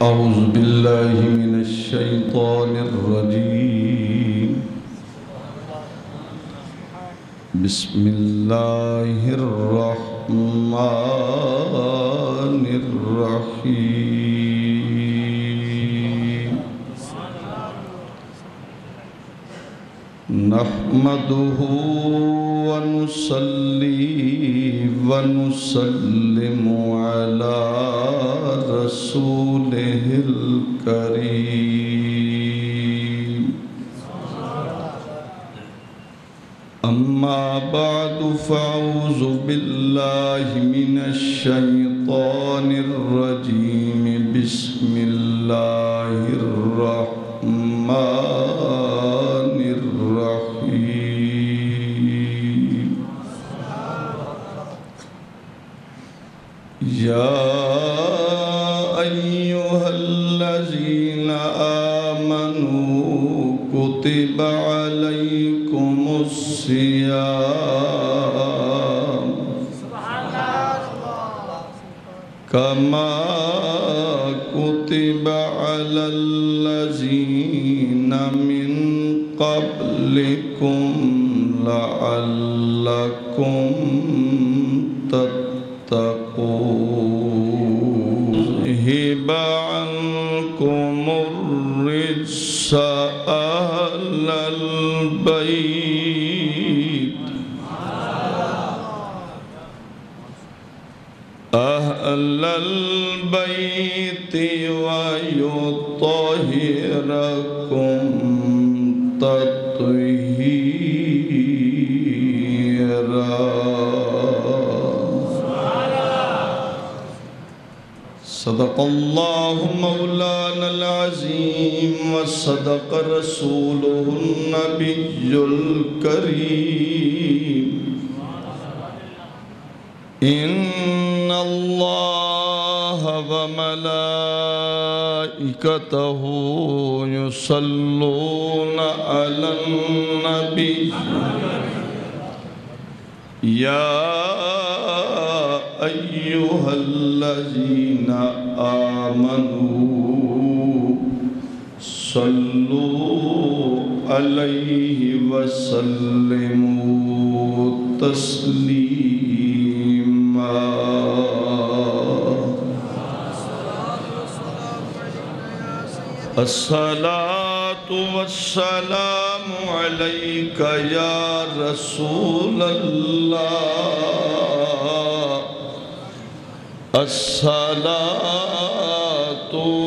أعوذ بالله من الشيطان الرجيم بسم الله الرحمن الرحيم نحمده ونصلي ونسلم على رسوله الكريم أما بعد فأعوذ بالله من الشيطان الرجيم بسم الله الرحمن الرحيم يا أيها الذين آمنوا كتب عليكم الصيام كما كتب على الذين من قبلكم لعلكم تتقون يذهب عنكم الرجس أهل البيت ويطهركم تطهيرا صدق الله مولانا العظيم وصدق رسوله النبي الكريم إن الله وملائكته يصلون على النبي يا أيها الذين آمنوا صلوا عليه وسلموا تسليما الصلاة والسلام عليك يا رسول الله الصلاة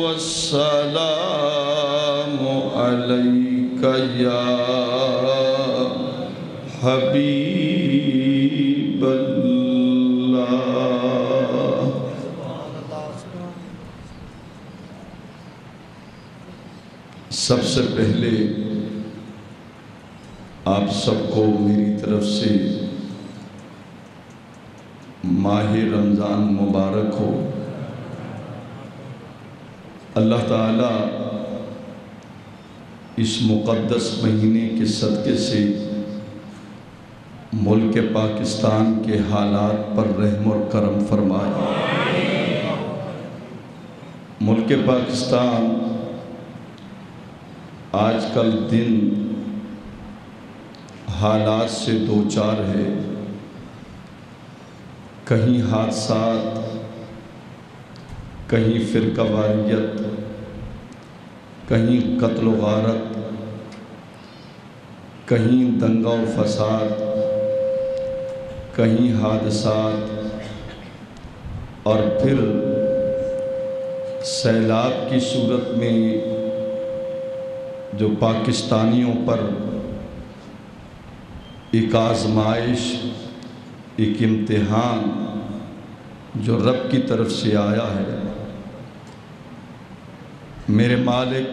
والسلام عليك يا حبيب الله سب سے پہلے آپ سب کو میری طرف سے ماہ رمضان مبارک ہو۔ اللہ تعالیٰ اس مقدس مہینے کے صدقے سے ملک پاکستان کے حالات پر رحم اور کرم فرمائے۔ ملک پاکستان آج کل دن حالات سے دوچار ہے، کہیں حادثات، کہیں فرقہ واریت، کہیں قتل و غارت، کہیں دنگا و فساد، کہیں حادثات، اور پھر سیلاب کی صورت میں جو پاکستانیوں پر ایک آزمائش، ایک امتحان جو رب کی طرف سے آیا ہے۔ میرے مالک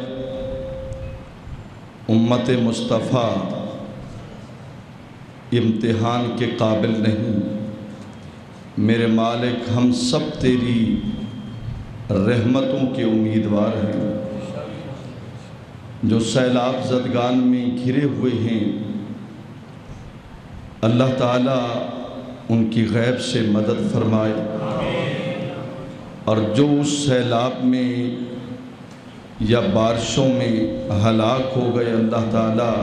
امت مصطفیٰ امتحان کے قابل نہیں، میرے مالک ہم سب تیری رحمتوں کے امیدوار ہیں۔ جو سیلاب زدگان میں گھرے ہوئے ہیں، اللہ تعالیٰ ان کی غیب سے مدد فرمائے، اور جو اس سیلاب میں یا بارشوں میں ہلاک ہو گئے، اللہ تعالیٰ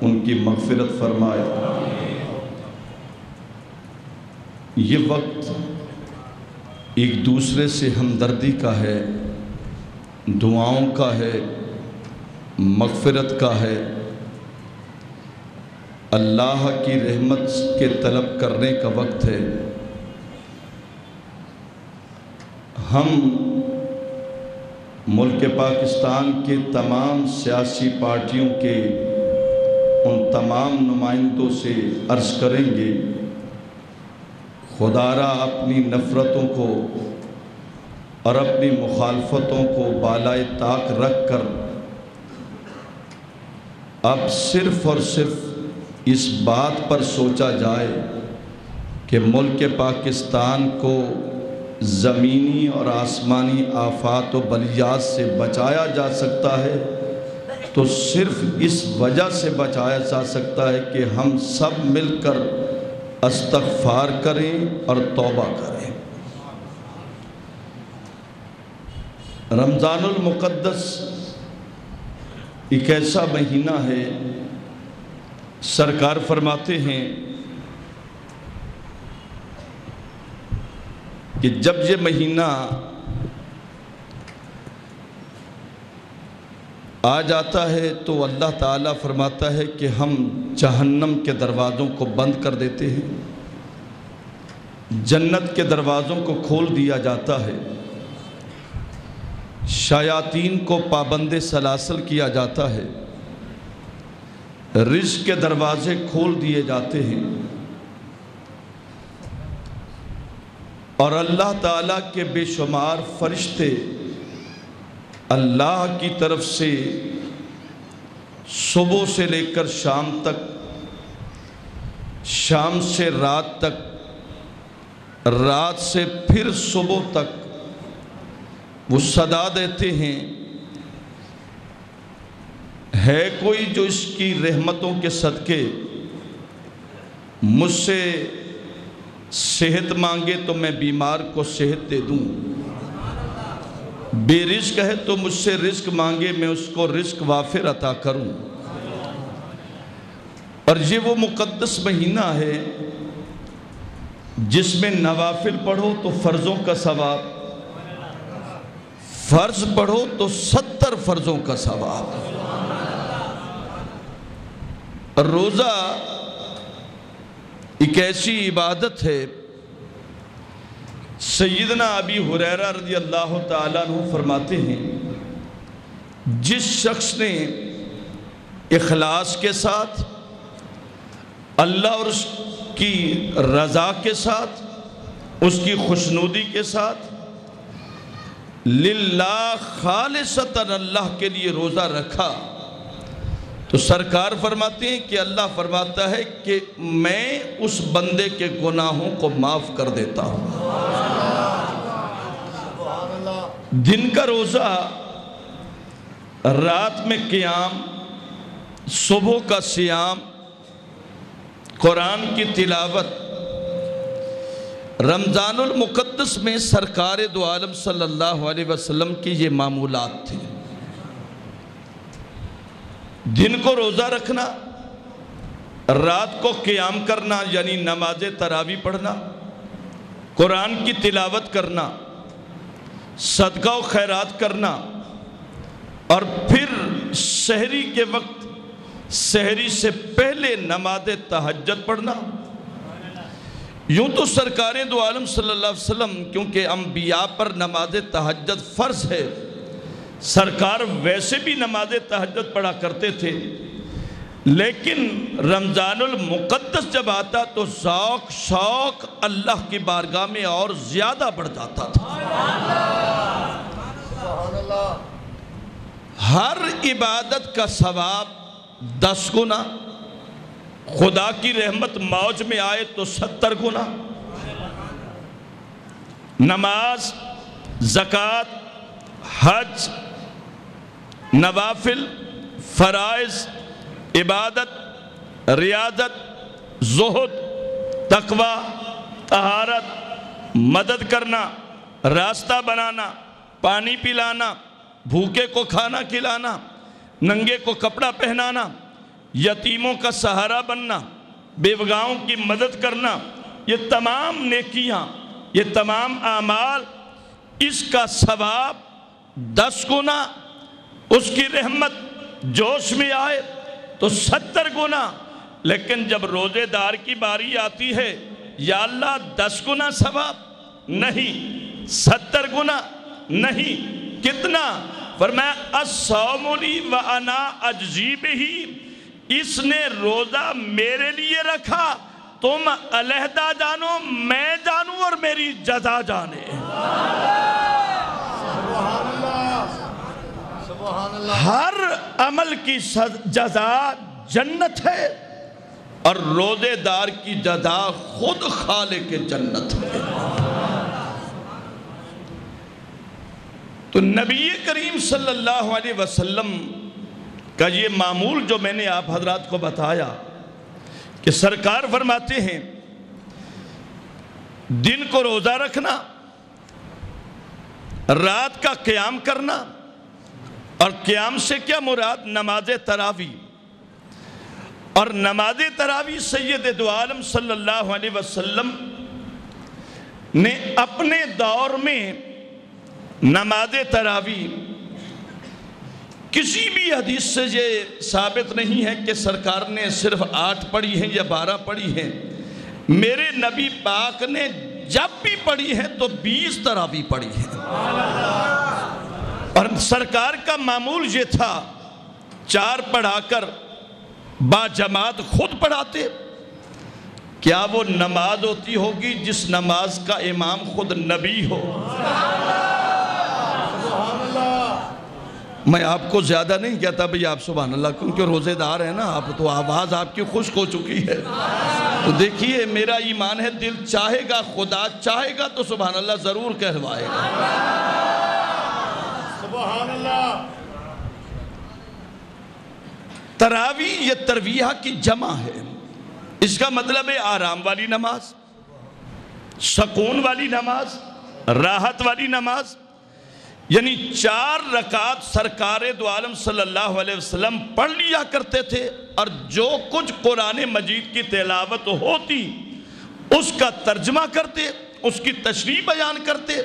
ان کی مغفرت فرمائے۔ یہ وقت ایک دوسرے سے ہمدردی کا ہے، دعاؤں کا ہے، مغفرت کا ہے، اللہ کی رحمت کے طلب کرنے کا وقت ہے۔ ہم ملک پاکستان کے تمام سیاسی پارٹیوں کے ان تمام نمائندوں سے عرض کریں گے، خدا را اپنی نفرتوں کو اور اپنی مخالفتوں کو بالائے طاق رکھ کر اب صرف اور صرف اس بات پر سوچا جائے کہ ملک پاکستان کو زمینی اور آسمانی آفات و بلیات سے بچایا جا سکتا ہے تو صرف اس وجہ سے بچایا جا سکتا ہے کہ ہم سب مل کر استغفار کریں اور توبہ کریں۔ رمضان المقدس ایک ایسا مہینہ ہے، سرکار فرماتے ہیں کہ جب یہ مہینہ آ جاتا ہے تو اللہ تعالیٰ فرماتا ہے کہ ہم جہنم کے دروازوں کو بند کر دیتے ہیں، جنت کے دروازوں کو کھول دیا جاتا ہے، شیاطین کو پابند سلاسل کیا جاتا ہے، رزق کے دروازے کھول دیے جاتے ہیں، اور اللہ تعالیٰ کے بے شمار فرشتے اللہ کی طرف سے صبح سے لے کر شام تک، شام سے رات تک، رات سے پھر صبح تک وہ صدا دیتے ہیں، ہے کوئی جو اس کی رحمتوں کے صدقے مجھ سے صحت مانگے تو میں بیمار کو صحت دے دوں، بے رزق ہے تو مجھ سے رزق مانگے میں اس کو رزق وافر عطا کروں۔ اور یہ وہ مقدس مہینہ ہے جس میں نوافل پڑھو تو فرضوں کا ثواب، فرض پڑھو تو 70 فرضوں کا ثواب۔ روزہ ایک ایسی عبادت ہے، سیدنا ابی ہریرہ رضی اللہ تعالیٰ عنہ فرماتے ہیں جس شخص نے اخلاص کے ساتھ، اللہ اور اس کی رضا کے ساتھ، اس کی خوشنودی کے ساتھ، للہ خالصتاً اللہ کے لیے روزہ رکھا تو سرکار فرماتے ہیں کہ اللہ فرماتا ہے کہ میں اس بندے کے گناہوں کو معاف کر دیتا ہوں۔ دن کا روزہ، رات میں قیام، صبح کا صیام، قرآن کی تلاوت، رمضان المقدس میں سرکار دو عالم صلی اللہ علیہ وسلم کی یہ معمولات تھی۔ دن کو روزہ رکھنا، رات کو قیام کرنا یعنی نماز تراویح پڑھنا، قرآن کی تلاوت کرنا، صدقہ و خیرات کرنا، اور پھر سحری کے وقت سحری سے پہلے نماز تہجد پڑھنا۔ یوں تو سرکار دو عالم صلی اللہ علیہ وسلم کیونکہ انبیاء پر نماز تہجد فرض ہے، سرکار ویسے بھی نماز تہجد پڑھا کرتے تھے، لیکن رمضان المقدس جب آتا تو ذوق شوق اللہ کی بارگاہ میں اور زیادہ بڑھ جاتا تھا۔ ہر عبادت کا ثواب 10 گنا، خدا کی رحمت موج میں آئے تو 70 گنا۔ نماز، زکوٰۃ، حج، نوافل، فرائض، عبادت، ریاضت، زہد، تقوی، طہارت، مدد کرنا، راستہ بنانا، پانی پلانا، بھوکے کو کھانا کھلانا، ننگے کو کپڑا پہنانا، یتیموں کا سہارا بننا، بیوگاؤں کی مدد کرنا، یہ تمام نیکیاں، یہ تمام اعمال، اس کا ثواب 10 گنا، اس کی رحمت جوش میں آئے تو 70 گنا۔ لیکن جب روزے دار کی باری آتی ہے، یا اللہ 10 گنا ثواب نہیں، 70 گنا نہیں، کتنا؟ فرمایا الصوم لی وانا اجزی بہ، اس نے روزہ میرے لیے رکھا، تم علیحدہ جانو، میں جانوں اور میری جزا جانے۔ ہر عمل کی جزا جنت ہے، اور روزے دار کی جزا خود خالق جنت ہے۔ تو نبی کریم صلی اللہ علیہ وسلم کا یہ معمول جو میں نے آپ حضرات کو بتایا کہ سرکار فرماتے ہیں دن کو روزہ رکھنا، رات کا قیام کرنا، اور قیام سے کیا مراد؟ نماز تراویح۔ اور نماز تراویح سید دو عالم صلی اللہ علیہ وسلم نے اپنے دور میں نماز تراویح کسی بھی حدیث سے یہ ثابت نہیں ہے کہ سرکار نے صرف 8 پڑھی ہیں یا 12 پڑھی ہیں۔ میرے نبی پاک نے جب بھی پڑھی ہے تو 20 تراویح پڑھی ہیں، اور سرکار کا معمول یہ تھا 4 پڑھا کر با جماعت خود پڑھاتے۔ کیا وہ نماز ہوتی ہوگی جس نماز کا امام خود نبی ہو؟ میں آپ کو زیادہ نہیں کہتا بھئی آپ سبحان اللہ، کیونکہ روزے دار ہیں نا آپ، تو آواز آپ کی خشک ہو چکی ہے۔ تو دیکھیے میرا ایمان ہے، دل چاہے گا، خدا چاہے گا تو سبحان اللہ ضرور کہلوائے گا۔ سبحان اللہ۔ تراویح یہ ترویہ کی جمع ہے، اس کا مطلب ہے آرام والی نماز، سکون والی نماز، راحت والی نماز۔ یعنی 4 رکعت سرکار دو عالم صلی اللہ علیہ وسلم پڑھ لیا کرتے تھے، اور جو کچھ قرآن مجید کی تلاوت ہوتی اس کا ترجمہ کرتے، اس کی تشریح بیان کرتے،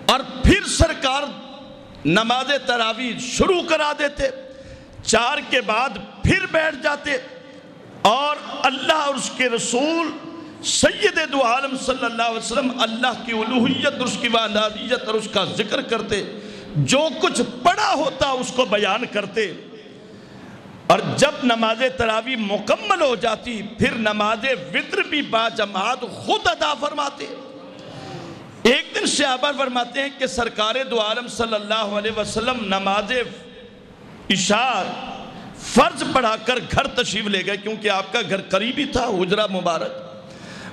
اور پھر سرکار نماز تراویح شروع کرا دیتے۔ 4 کے بعد پھر بیٹھ جاتے، اور اللہ اور اس کے رسول سید دو عالم صلی اللہ علیہ وسلم اللہ کی الوہیت اور اس کی وحدانیت اور اس کا ذکر کرتے، جو کچھ پڑھا ہوتا اس کو بیان کرتے، اور جب نماز تراویح مکمل ہو جاتی پھر نماز وتر بھی با جماعت خود ادا فرماتے۔ ایک دن صحابہ فرماتے ہیں کہ سرکار دو عالم صلی اللہ علیہ وسلم نماز عشاء فرض پڑھا کر گھر تشریف لے گئے، کیونکہ آپ کا گھر قریبی تھا، حجرہ مبارک،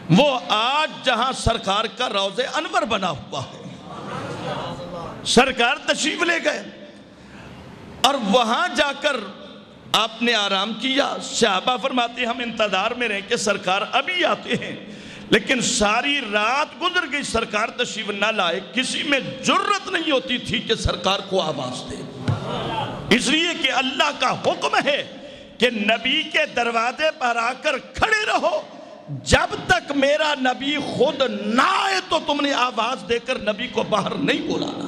وہ آج جہاں سرکار کا روضہ انور بنا ہوا ہے۔ سرکار تشریف لے گئے اور وہاں جا کر آپ نے آرام کیا۔ صحابہ فرماتے ہیں ہم انتظار میں رہے کہ سرکار ابھی آتے ہیں، لیکن ساری رات گزر گئی، سرکار تشریف نہ لائے۔ کسی میں جرت نہیں ہوتی تھی کہ سرکار کو آواز دے، اس لیے کہ اللہ کا حکم ہے کہ نبی کے دروازے پر آ کر کھڑے رہو، جب تک میرا نبی خود نہ آئے تو تم نے آواز دے کر نبی کو باہر نہیں بلانا۔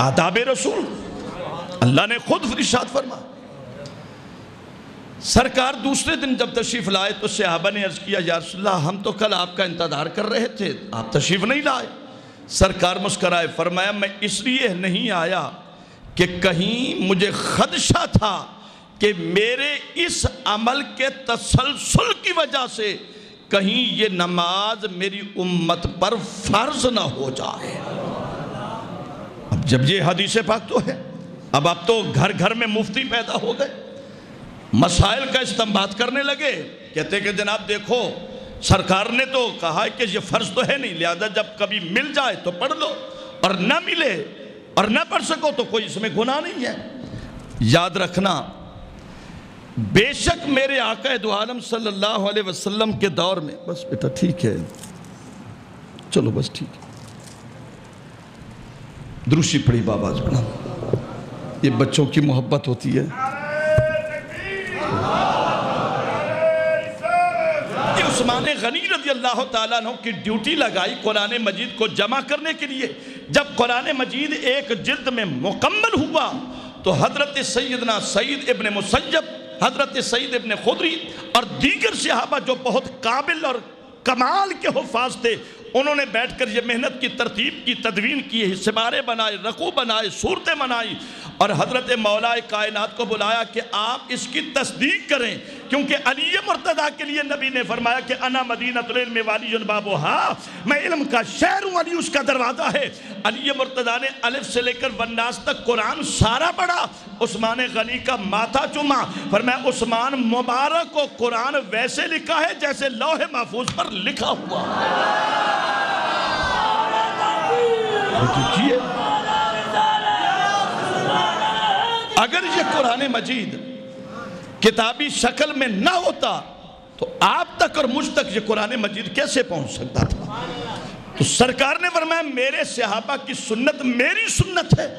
آداب رسول اللہ نے خود ارشاد فرما۔ سرکار دوسرے دن جب تشریف لائے تو صحابہ نے عرض کیا یا رسول اللہ ہم تو کل آپ کا انتظار کر رہے تھے، آپ تشریف نہیں لائے۔ سرکار مسکرائے، فرمایا میں اس لیے نہیں آیا کہ کہیں مجھے خدشہ تھا کہ میرے اس عمل کے تسلسل کی وجہ سے کہیں یہ نماز میری امت پر فرض نہ ہو جائے۔ اب جب یہ حدیث پاک تو ہے، اب آپ تو گھر گھر میں مفتی پیدا ہو گئے، مسائل کا استنباط کرنے لگے، کہتے کہ جناب دیکھو سرکار نے تو کہا کہ یہ فرض تو ہے نہیں، لہذا جب کبھی مل جائے تو پڑھ لو، اور نہ ملے اور نہ پڑھ سکو تو کوئی اس میں گناہ نہیں ہے۔ یاد رکھنا بے شک میرے آقا دو عالم صلی اللہ علیہ وسلم کے دور میں، بس بیٹا ٹھیک ہے چلو بس ٹھیک ہے، دروشی پڑھی بابا جانا. یہ بچوں کی محبت ہوتی ہے. عثمان غنی رضی اللہ تعالیٰ عنہ کی ڈیوٹی لگائی قرآن مجید کو جمع کرنے کے لیے. جب قرآن مجید ایک جلد میں مکمل ہوا تو حضرت سیدنا سعید ابن مسیب، حضرت سعید ابن خدری اور دیگر صحابہ جو بہت قابل اور کمال کے حفاظ تھے، انہوں نے بیٹھ کر یہ محنت کی، ترتیب کی، تدوین کی، سپارے بنائے، رکوع بنائے، صورتیں بنائی اور حضرت مولا کائنات کو بلایا کہ آپ اس کی تصدیق کریں، کیونکہ علی مرتضیٰ کے لیے نبی نے فرمایا کہ انا مدینۃ العلم والی بابھا، میں علم کا شہر ہوں، علی اس کا دروازہ ہے. علی مرتضیٰ نے الف سے لے کر والناس تک قرآن سارا پڑھا. عثمان غنی کا ماتھا چوما، فرمایا عثمان مبارک کو قرآن ویسے لکھا ہے جیسے لوح محفوظ پر لکھا ہوا. اگر یہ قرآن مجید کتابی شکل میں نہ ہوتا تو آپ تک اور مجھ تک یہ قرآن مجید کیسے پہنچ سکتا تھا؟ تو سرکار نے فرمایا میرے صحابہ کی سنت میری سنت ہے.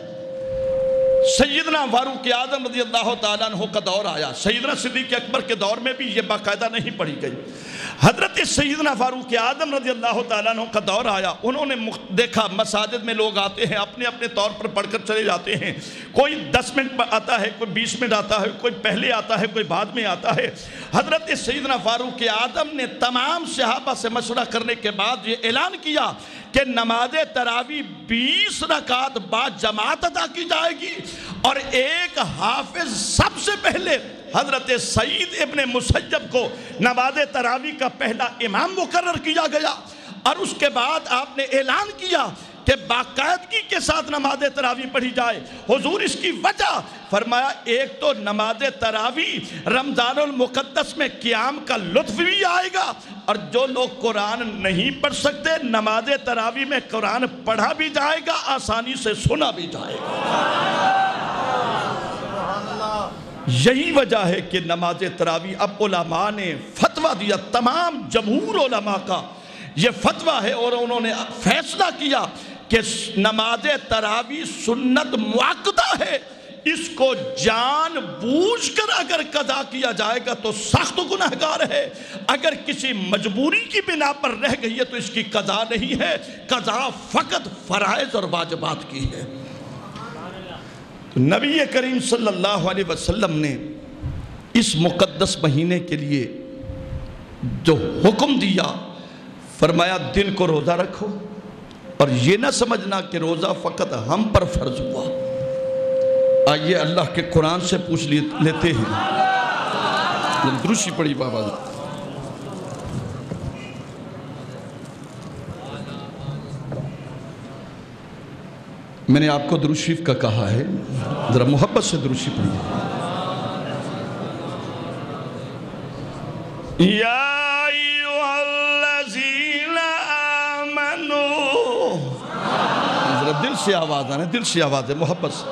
سیدنا فاروق اعظم رضی اللہ تعالیٰ عنہ کا دور آیا. سیدنا صدیق اکبر کے دور میں بھی یہ باقاعدہ نہیں پڑھی گئی. حضرت سیدنا فاروق اعظم رضی اللہ تعالیٰ عنہ کا دور آیا. انہوں نے دیکھا مساجد میں لوگ آتے ہیں، اپنے اپنے طور پر پڑھ کر چلے جاتے ہیں. کوئی 10 منٹ پر آتا ہے، کوئی 20 منٹ آتا ہے، کوئی پہلے آتا ہے، کوئی بعد میں آتا ہے. حضرت سیدنا فاروق اعظم نے تمام صحابہ سے مشورہ کرنے کے بعد یہ اعلان کیا کہ نماز تراویح 20 رکعت بعد جماعت ادا کی جائے گی اور ایک حافظ سب سے پہلے حضرت سعید ابن مسیب کو نماز تراویح کا پہلا امام مقرر کیا گیا. اور اس کے بعد آپ نے اعلان کیا کہ باقاعدگی کے ساتھ نماز تراویح پڑھی جائے. حضور اس کی وجہ فرمایا ایک تو نماز تراویح رمضان المقدس میں قیام کا لطف بھی آئے گا اور جو لوگ قرآن نہیں پڑھ سکتے نماز تراویح میں قرآن پڑھا بھی جائے گا، آسانی سے سنا بھی جائے گا. یہی وجہ ہے کہ نماز تراویح اب علماء نے فتویٰ دیا، تمام جمہور علماء کا یہ فتویٰ ہے اور انہوں نے فیصلہ کیا کہ نماز تراویح سنت مؤکدہ ہے. اس کو جان بوجھ کر اگر قضا کیا جائے گا تو سخت گناہگار ہے. اگر کسی مجبوری کی بنا پر رہ گئی ہے تو اس کی قضا نہیں ہے، قضا فقط فرائض اور واجبات کی ہے. نبی کریم صلی اللہ علیہ وسلم نے اس مقدس مہینے کے لیے جو حکم دیا، فرمایا دل کو روزہ رکھو اور یہ نہ سمجھنا کہ روزہ فقط ہم پر فرض ہوا. آئیے اللہ کے قرآن سے پوچھ لیتے ہیں. دروشی پڑھی بابا. میں نے آپ کو درود شریف کا کہا ہے، ذرا محبت سے درود شریف پڑھیے. یا ایوہا الذین آمنوا، ذرا دل سے آواز آنے، دل سے آواز ہے، محبت سے.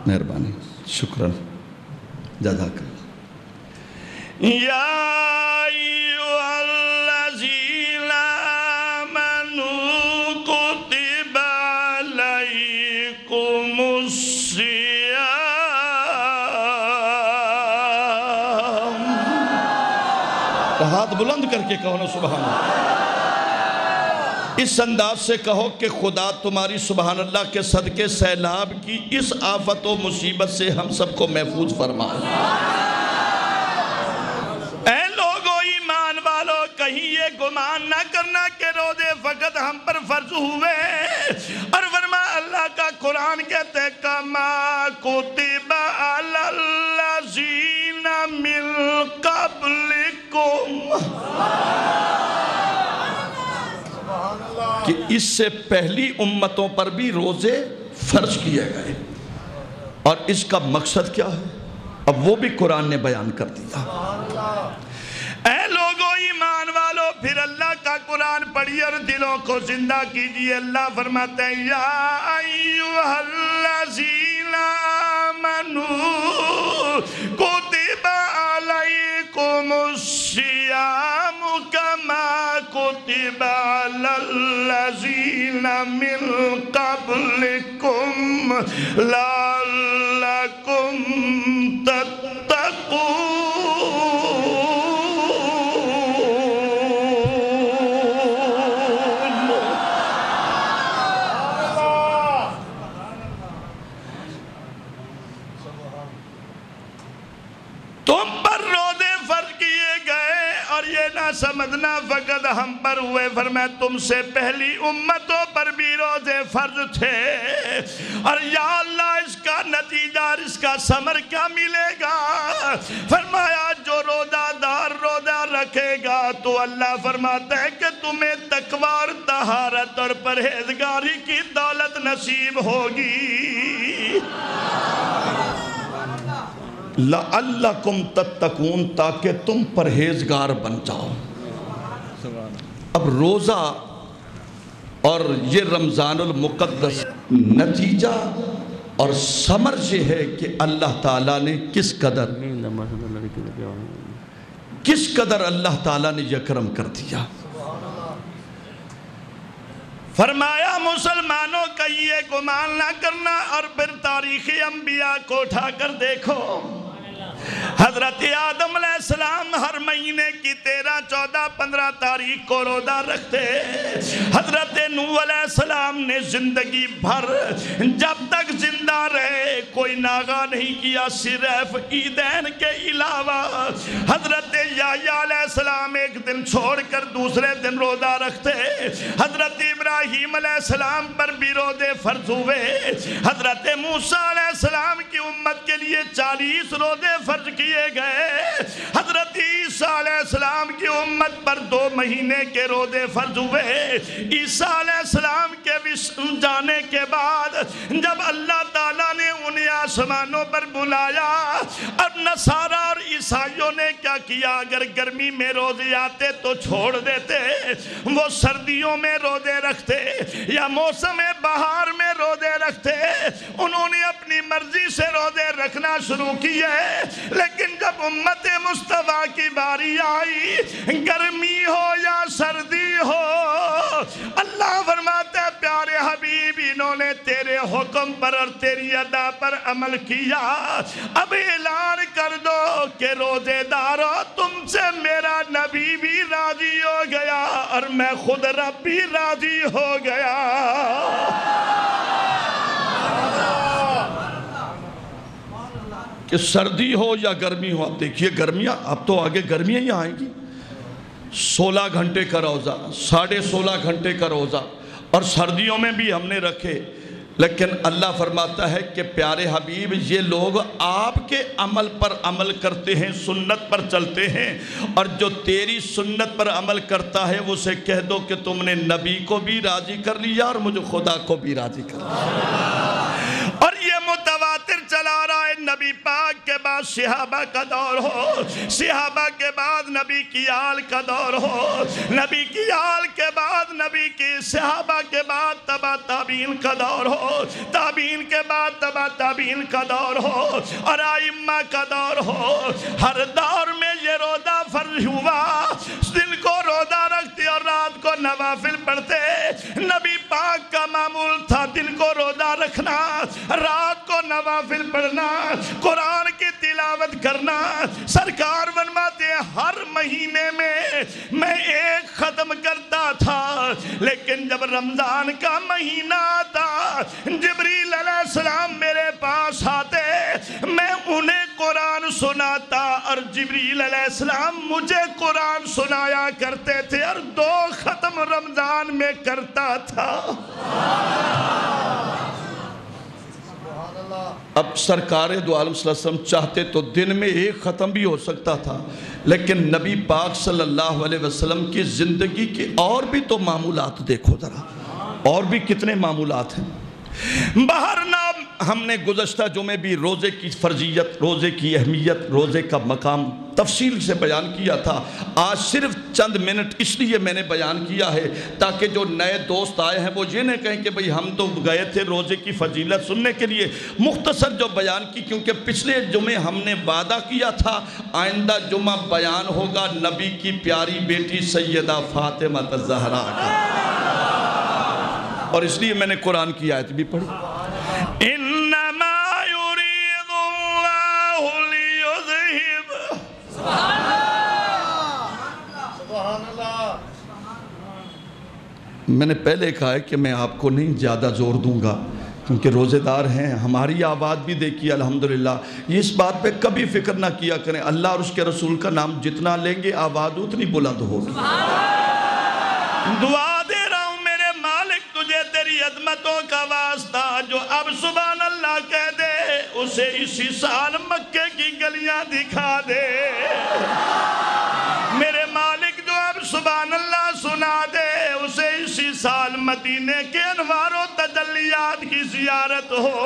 مہربانی، شکران، جزاک اللہ. یا ایوہا الذین آمنوا کتب علیکم الصیام. ہاتھ بلند کر کے کہو نا سبحان اللہ. اس انداز سے کہو کہ خدا تمہاری سبحان اللہ کے صدقے سیلاب کی اس آفت و مصیبت سے ہم سب کو محفوظ فرمائے. اے لوگو ایمان والو، کہیں یہ گمان نہ کرنا کہ روزے فقط ہم پر فرض ہوئے. اور فرمایا اللہ کا قرآن کہتے ہیں کما کتب علی الذین من قبلکم، کہ اس سے پہلی امتوں پر بھی روزے فرض کیے گئے. اور اس کا مقصد کیا ہے اب وہ بھی قرآن نے بیان کر دیا. اے لوگو ایمان والو، پھر اللہ کا قرآن پڑھیے اور دلوں کو زندہ کیجئے. اللہ فرماتے ہیں یا ایوہا الذین آمنوا کتب علیکم الصیام کما كتب على الذين من قبلكم لعلكم تم پر روزے فرض کیے گئے اور یہ نہ سمجھنا فقط ہم پر ہوئے، فرمایا تم سے پہلی امتوں پر بھی روزے فرض تھے، اور یا اللہ اس کا نتیجہ اس کا ثمر کیا ملے گا؟ فرمایا جو روزہ دار روزہ رکھے گا تو اللہ فرماتا ہے کہ تمہیں تقوی اور طہارت اور پرہیزگاری کی دولت نصیب ہوگی، لعلکم تتقون، تاکہ تم پرہیزگار بن جاؤ۔ اب روزہ اور یہ رمضان المقدس نتیجہ اور ثمر یہ ہے کہ اللہ تعالیٰ نے کس قدر اللہ تعالیٰ نے یہ کرم کر دیا۔ فرمایا مسلمانوں کا یہ گمان نہ کرنا، اور پھر تاریخ انبیاء کو اٹھا کر دیکھو، حضرت آدم علیہ السلام ہر مہینے کی 13، 14، 15 تاریخ کو روزہ رکھتے، حضرت نوح علیہ السلام نے زندگی بھر جب تک زندہ رہے کوئی ناغہ نہیں کیا صرف عیدین کے علاوہ، حضرت یحییٰ علیہ السلام ایک دن چھوڑ کر دوسرے دن روزہ رکھتے، حضرت ابراہیم علیہ السلام پر بھی روزے فرض ہوئے، حضرت موسیٰ علیہ السلام کی امت کے لیے 40 روزے فرض کیے گئے، حضرت عیسیٰ علیہ السلام کی امت پر 2 مہینے کے روزے فرض ہوئے۔ عیسیٰ علیہ السلام کے جانے کے بعد جب اللہ تعالیٰ نے انہیں آسمانوں پر بلایا، اب نصارہ اور عیسائیوں نے کیا کیا؟ اگر گرمی میں روزے آتے تو چھوڑ دیتے، وہ سردیوں میں روزے رکھتے یا موسم بہار میں روزے رکھتے، انہوں نے اپنی مرضی سے روزے رکھنا شروع کیے، لیکن جب امت مصطفیٰ کی باری آئی، گرمی ہو یا سردی ہو، اللہ فرماتا ہے پیارے حبیب انہوں نے تیرے حکم پر اور تیری ادا پر عمل کیا، اب اعلان کر دو کہ روزے دارو تم سے میرا نبی بھی راضی ہو گیا اور میں خود رب بھی راضی ہو گیا۔ کہ سردی ہو یا گرمی ہو، اب دیکھیے گرمیاں، اب تو آگے گرمیاں ہی آئیں گی، 16 گھنٹے کا روزہ، 16.5 گھنٹے کا روزہ، اور سردیوں میں بھی ہم نے رکھے، لیکن اللہ فرماتا ہے کہ پیارے حبیب یہ لوگ آپ کے عمل پر عمل کرتے ہیں، سنت پر چلتے ہیں، اور جو تیری سنت پر عمل کرتا ہے وہ سے کہہ دو کہ تم نے نبی کو بھی راضی کر لیا اور مجھے خدا کو بھی راضی کر لیا۔ اور یہ متواتر چلا رہا ہے، نبی پاک کے بعد صحابہ کا دور ہو، صحابہ کے بعد نبی کی آل کا دور ہو، نبی کی آل کے بعد نبی کی صحابہ کے بعد تبع تابعین کا دور ہو، تابعین کے بعد تبع تابعین کا دور ہو، اور ائمہ کا دور ہو، ہر دور میں یہ روزہ فرض ہوا، دل کو روزہ رکھتے اور رات کو نوافل پڑھتے، نبی پاک کا معمول تھا دل کو روزہ رکھنا، رات کو نوافل پڑھنا، قرآن کی تلاوت کرنا، سرکار فرماتے ہیں ہر مہینے میں ایک ختم کرتا تھا، لیکن جب رمضان کا مہینہ آتا جبریل علیہ السلام میرے پاس آتے، میں انہیں قرآن سناتا اور جبریل علیہ السلام مجھے قرآن سنایا کرتے تھے، اور 2 ختم رمضان میں کرتا تھا۔ اب سرکار دو عالم صلی اللہ علیہ وسلم چاہتے تو دن میں 1 ختم بھی ہو سکتا تھا، لیکن نبی پاک صلی اللہ علیہ وسلم کی زندگی کے اور بھی تو معمولات دیکھو ذرا، اور بھی کتنے معمولات ہیں۔ ہم نے گزشتہ جمعے بھی روزے کی فرضیت، روزے کی اہمیت، روزے کا مقام تفصیل سے بیان کیا تھا. آج صرف چند منٹ اس لیے میں نے بیان کیا ہے تاکہ جو نئے دوست آئے ہیں وہ یہ نہ کہیں کہ بھئی ہم تو گئے تھے روزے کی فضیلت سننے کے لیے. مختصر جو بیان کی، کیونکہ پچھلے جمعے ہم نے وعدہ کیا تھا آئندہ جمعہ بیان ہوگا نبی کی پیاری بیٹی سیدہ فاطمہ الزہرا کا، اور اس لیے میں نے قرآن کی آیت بھی پڑھی. انما یرید اللہ لیذہب. سبحان اللہ. میں نے پہلے کہا ہے کہ میں آپ کو نہیں زیادہ زور دوں گا کیونکہ روزے دار ہیں. ہماری آواز بھی دیکھیے الحمدللہ. یہ اس بات پہ کبھی فکر نہ کیا کریں، اللہ اور اس کے رسول کا نام جتنا لیں گے آواز اتنی بلند ہوگی. دعا دے رہا ہوں میرے مالک تجھے تیری عظمتوں کا واسطہ، جو اب سبحان اللہ کہہ دے اسے اسی سال مکے کی گلیاں دکھا دے. میرے مالک جو اب سبحان اللہ سنا دے اسے اسی سال مدینے کے انوار و تجلیات کی زیارت ہو.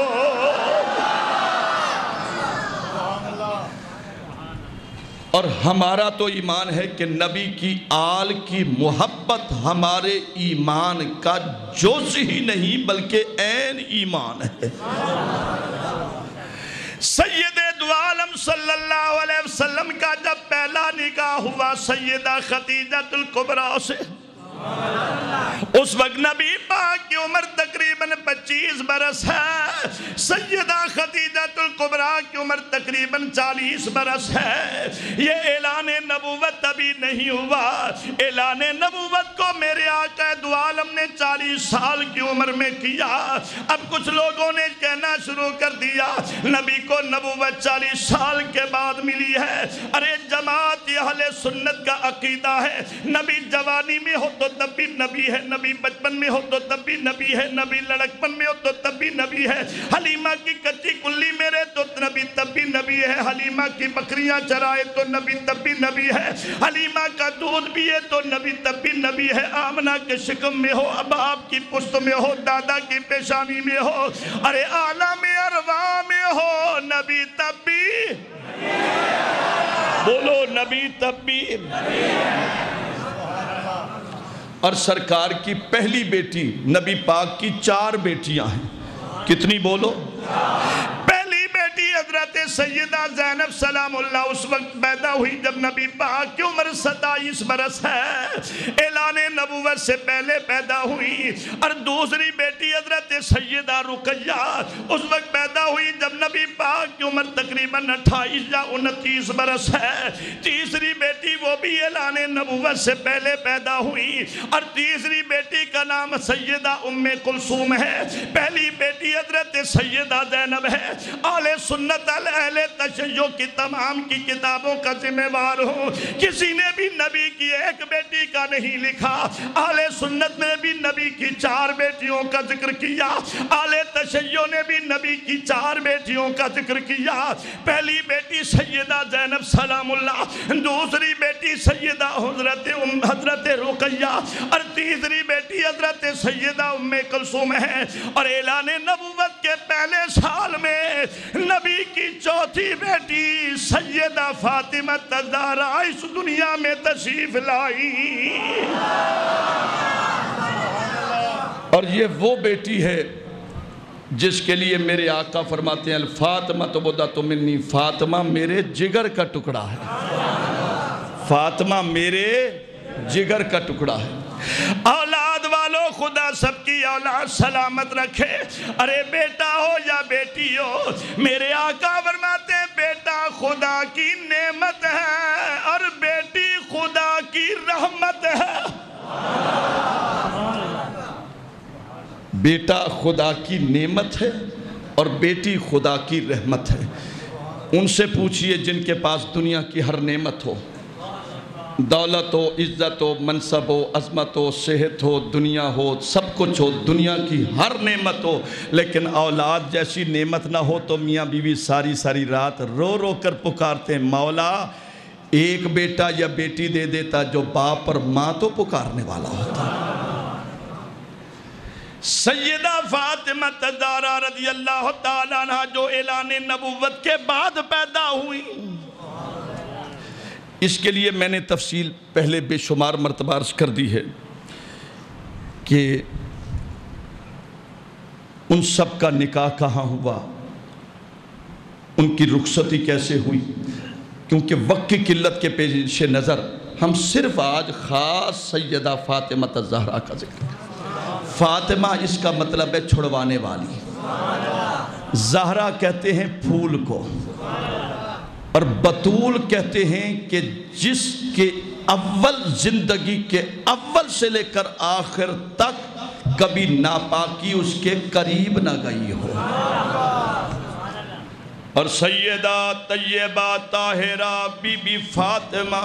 اور ہمارا تو ایمان ہے کہ نبی کی آل کی محبت ہمارے ایمان کا جز ہی نہیں بلکہ عین ایمان ہے. سید دو عالم صلی اللہ علیہ وسلم کا جب پہلا نکاح ہوا سیدہ خدیجہ الکبریٰ سے، اس وقت نبی پاک کی عمر تقریباً 25 برس ہے. سیدہ خدیجہ الکبریٰ کی عمر تقریباً 40 برس ہے. یہ اعلان نبوت ابھی نہیں ہوا. اعلان نبوت کو میرے آقا دو عالم نے 40 سال کی عمر میں کیا. اب کچھ لوگوں نے کہنا شروع کر دیا نبی کو نبوت 40 سال کے بعد ملی ہے. ارے جماعت اہل سنت کا عقیدہ ہے نبی جوانی میں ہو تو تب بھی نبی ہے، نبی بچپن میں ہو تو تب بھی نبی ہے، نبی لڑکپن میں ہو تو تب بھی نبی ہے. حلیمہ کی کچی کلی میں رہے تو نبی تب بھی نبی ہے. حلیمہ کی بکریاں چرائے تو نبی تب بھی نبی ہے. حلیمہ کا دودھ پیے تو نبی تب بھی نبی ہے. آمنہ کے شکم میں ہو، باپ کی پشت میں ہو، دادا کی پیشانی میں ہو، ارے عالم ارواح میں ہو، نبی تب بھی. بولو نبی تب بھی. اور سرکار کی پہلی بیٹی نبی پاک کی 4 بیٹیاں ہیں. کتنی بولو؟ پہلی بیٹی حضرت سیدہ زینب سلام اللہ اس وقت پیدا ہوئی جب نبی پاک کی عمر 27 برس ہے. اعلان نبوت سے پہلے پیدا ہوئی. اور دوسری بیٹی حضرت سیدہ رقیہ اس وقت پیدا ہوئی جب نبی پاک کی عمر تقریباً 28 یا 29 برس ہے. تیسری بیٹی وہ بھی اعلان نبوت سے پہلے پیدا ہوئی اور تیسری بیٹی کا نام سیدہ ام کلثوم ہے. پہلی بیٹی حضرت سیدہ زینب ہے. اہل سنت اہل تشیع کی تمام کی کتابوں کا ذمہ وار ہوں. کسی نے بھی نبی کی ایک بیٹی کا نہیں لکھا. اہل سنت نے بھی نبی کی 4 بیٹیوں کا ذکر کیا. اہل تشیع نے بھی نبی کی 4 بیٹیوں کا ذکر کیا. پہلی بیٹی سیدہ زینب سلام اللہ، دوسری بیٹی سیدہ حضرت رقیہ اور تیسری بیٹی حضرت سیدہ ام کلثوم ہے. اور اعلان نبوت کے پہلے سال میں نبی کی 4تھی بیٹی سیدہ فاطمہ الزہرا اس دنیا میں تشریف لائی. اور یہ وہ بیٹی ہے جس کے لیے میرے آقا فرماتے ہیں الفاطمہ بضعۃ منی، فاطمہ میرے جگر کا ٹکڑا ہے. فاطمہ میرے جگر کا ٹکڑا ہے. اولاد والو خدا سب کی اولاد سلامت رکھے. ارے بیٹا ہو یا بیٹی ہو، میرے آقا فرماتے ہیں بیٹا خدا کی نعمت ہے اور بیٹی خدا کی رحمت ہے. بیٹا خدا کی نعمت ہے اور بیٹی خدا کی رحمت ہے. ان سے پوچھئے جن کے پاس دنیا کی ہر نعمت ہو، دولت ہو، عزت ہو، منصب ہو، عظمت ہو، صحت ہو، دنیا ہو، سب کچھ ہو، دنیا کی ہر نعمت ہو، لیکن اولاد جیسی نعمت نہ ہو تو میاں بیوی ساری ساری رات رو رو کر پکارتے ہیں مولا ایک بیٹا یا بیٹی دے دیتا جو باپ اور ماں تو پکارنے والا ہوتا. سیدہ فاطمہ الزہرا رضی اللہ تعالیٰ عنہ جو اعلان نبوت کے بعد پیدا ہوئی، اس کے لیے میں نے تفصیل پہلے بے شمار مرتبہ عرض کر دی ہے کہ ان سب کا نکاح کہاں ہوا، ان کی رخصتی کیسے ہوئی، کیونکہ وقت کی قلت کے پیش نظر ہم صرف آج خاص سیدہ فاطمہ الزہرا کا ذکر۔ فاطمہ اس کا مطلب ہے چھڑوانے والی، زہرا کہتے ہیں پھول کو، اور بطول کہتے ہیں کہ جس کے اول زندگی کے اول سے لے کر آخر تک کبھی ناپاکی اس کے قریب نہ گئی ہو۔ اور سیدہ طیبہ طاہرہ بی بی فاطمہ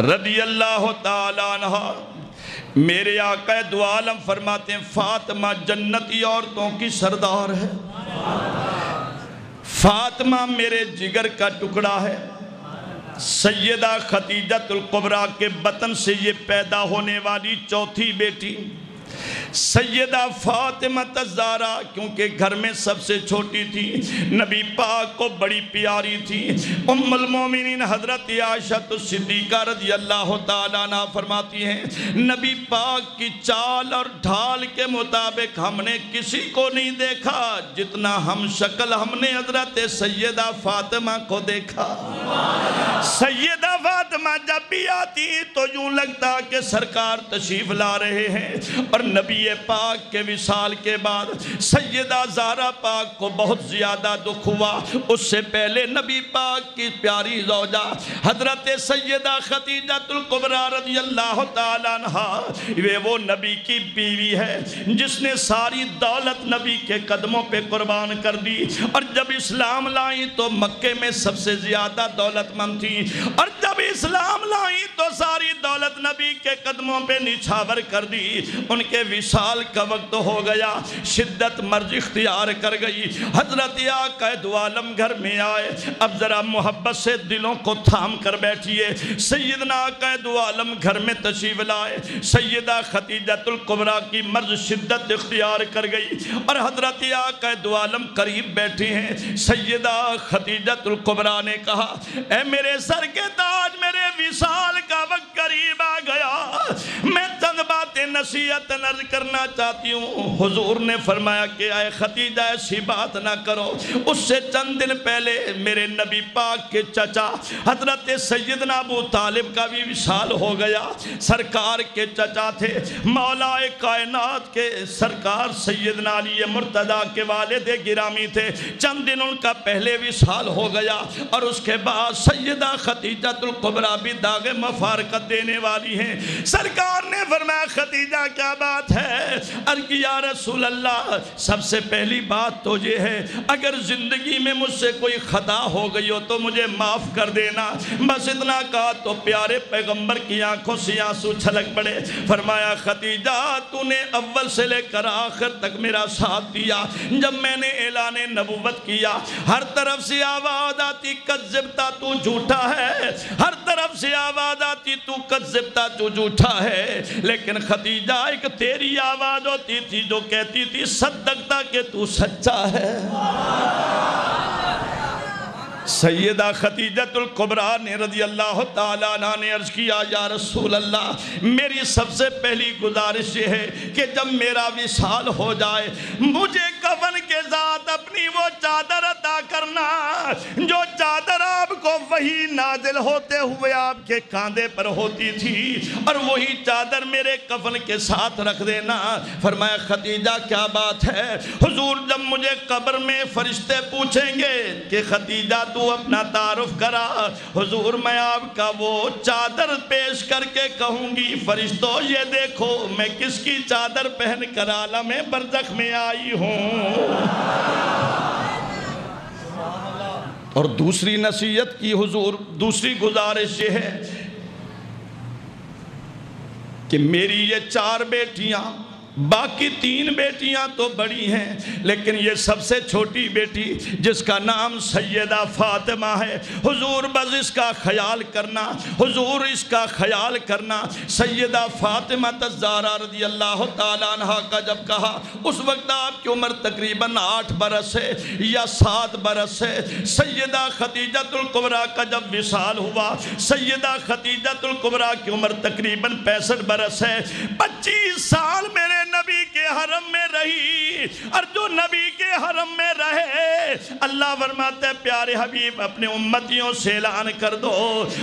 رضی اللہ تعالیٰ عنہ، میرے آقا دو عالم فرماتے ہیں فاطمہ جنتی عورتوں کی سردار ہے، فاطمہ میرے جگر کا ٹکڑا ہے۔ سیدہ خدیجہ الکبریٰ کے بطن سے یہ پیدا ہونے والی چوتھی بیٹی سیدہ فاطمہ الزہرا، کیونکہ گھر میں سب سے چھوٹی تھی، نبی پاک کو بڑی پیاری تھی۔ ام المومنین حضرت عائشہ صدیقہ رضی اللہ تعالیٰ عنہ فرماتی ہیں نبی پاک کی چال اور ڈھال کے مطابق ہم نے کسی کو نہیں دیکھا جتنا ہم شکل ہم نے حضرت سیدہ فاطمہ کو دیکھا۔ سیدہ فاطمہ جب بھی آتی تو یوں لگتا کہ سرکار تشریف لا رہے ہیں، اور نبی پاک کے وصال کے بعد سیدہ زہرا پاک کو بہت زیادہ دکھ ہوا۔ اس سے پہلے نبی پاک کی پیاری زوجہ حضرت سیدہ خدیجہ الکبریٰ رضی اللہ تعالیٰ عنہ، وہ نبی کی بیوی ہے جس نے ساری دولت نبی کے قدموں پہ قربان کر دی، اور جب اسلام لائیں تو مکے میں سب سے زیادہ دولت مند تھی، اور جب اسلام لائیں تو ساری دولت نبی کے قدموں پہ نچھاور کر دی۔ ان کے وصال کا وقت ہو گیا، شدت مرض اختیار کر گئی، حضرت آقا دو عالم گھر میں آئے۔ اب ذرا محبت سے دلوں کو تھام کر بیٹھئے۔ سیدنا آقا دو عالم گھر میں تشریف لائے، سیدہ خدیجہ الکبریٰ کی مرض شدت اختیار کر گئی، اور حضرت آقا دو عالم قریب بیٹھے ہیں۔ سیدہ خدیجہ الکبریٰ نے کہا اے میرے سر کے تاج، میرے وصال کا وقت قریب آ گیا، میں چند باتیں نصیحت نظر کرنا چاہتی ہوں۔ حضور نے فرمایا کہ اے خدیجہ ایسی بات نہ کرو۔ اس سے چند دن پہلے میرے نبی پاک کے چچا حضرت سیدنا ابو طالب کا بھی وصال ہو گیا۔ سرکار کے چچا تھے، مولا کائنات کے سرکار سیدنا علی مرتضیٰ کے والد گرامی تھے۔ چند دن ان کا پہلے وصال ہو گیا، اور اس کے بعد سیدہ خدیجہ الکبریٰ بھی داغ مفارقت دینے والی ہیں۔ سرکار نے فرمایا خدیجہ کیا بات ہے؟ عرض کی یا رسول اللہ، سب سے پہلی بات تو یہ ہے اگر زندگی میں مجھ سے کوئی خطا ہو گئی ہو تو مجھے معاف کر دینا۔ بس اتنا کہا تو پیارے پیغمبر کی آنکھوں سے آنسو چھلک پڑے۔ فرمایا خدیجہ تو نے اول سے لے کر آخر تک میرا ساتھ دیا۔ جب میں نے اعلان نبوت کیا ہر طرف سے آواز آتی کذبتا تو جھوٹا ہے، ہر طرف سے آواز آتی تو کذبتا تو جھوٹا ہے، لیکن خدیجہ ایک تیری آواز ہوتی تھی جو کہتی تھی صدقتا کہ تو سچا ہے۔ سیدہ خدیجہ الکبریٰ نے رضی اللہ تعالیٰ عنہ نے عرض کیا یا رسول اللہ، میری سب سے پہلی گزارش یہ ہے کہ جب میرا وصال ہو جائے مجھے کفن کے ساتھ اپنی وہ چادر عطا کرنا جو چادر آپ کو وہی نازل ہوتے ہوئے آپ کے کاندھے پر ہوتی تھی، اور وہی چادر میرے کفن کے ساتھ رکھ دینا۔ فرمایا خدیجہ کیا بات ہے؟ حضور جب مجھے قبر میں فرشتے پوچھیں گے کہ خدیجہ تو اپنا تعارف کرا، حضور میں آپ کا وہ چادر پیش کر کے کہوں گی فرشتوں یہ دیکھو میں کس کی چادر پہن کر عالم برزخ میں آئی ہوں۔ اور دوسری نصیحت کی حضور، دوسری گزارش یہ ہے کہ میری یہ 4 بیٹیاں باقی 3 بیٹیاں تو بڑی ہیں، لیکن یہ سب سے چھوٹی بیٹی جس کا نام سیدہ فاطمہ ہے، حضور بس اس کا خیال کرنا، حضور اس کا خیال کرنا۔ سیدہ فاطمہ الزہرا رضی اللہ تعالیٰ عنہ کا جب کہا، اس وقت آپ کی عمر تقریباً 8 برس ہے یا 7 برس ہے۔ سیدہ خدیجہ الکبریٰ کا جب وصال ہوا، سیدہ خدیجہ الکبریٰ کی عمر تقریباً 65 برس ہے۔ 25 سال میرے نبی کے حرم میں رہی، اور جو نبی کے حرم میں رہے اللہ فرماتے ہیں پیارے حبیب اپنے امتیوں سے اعلان کر دو،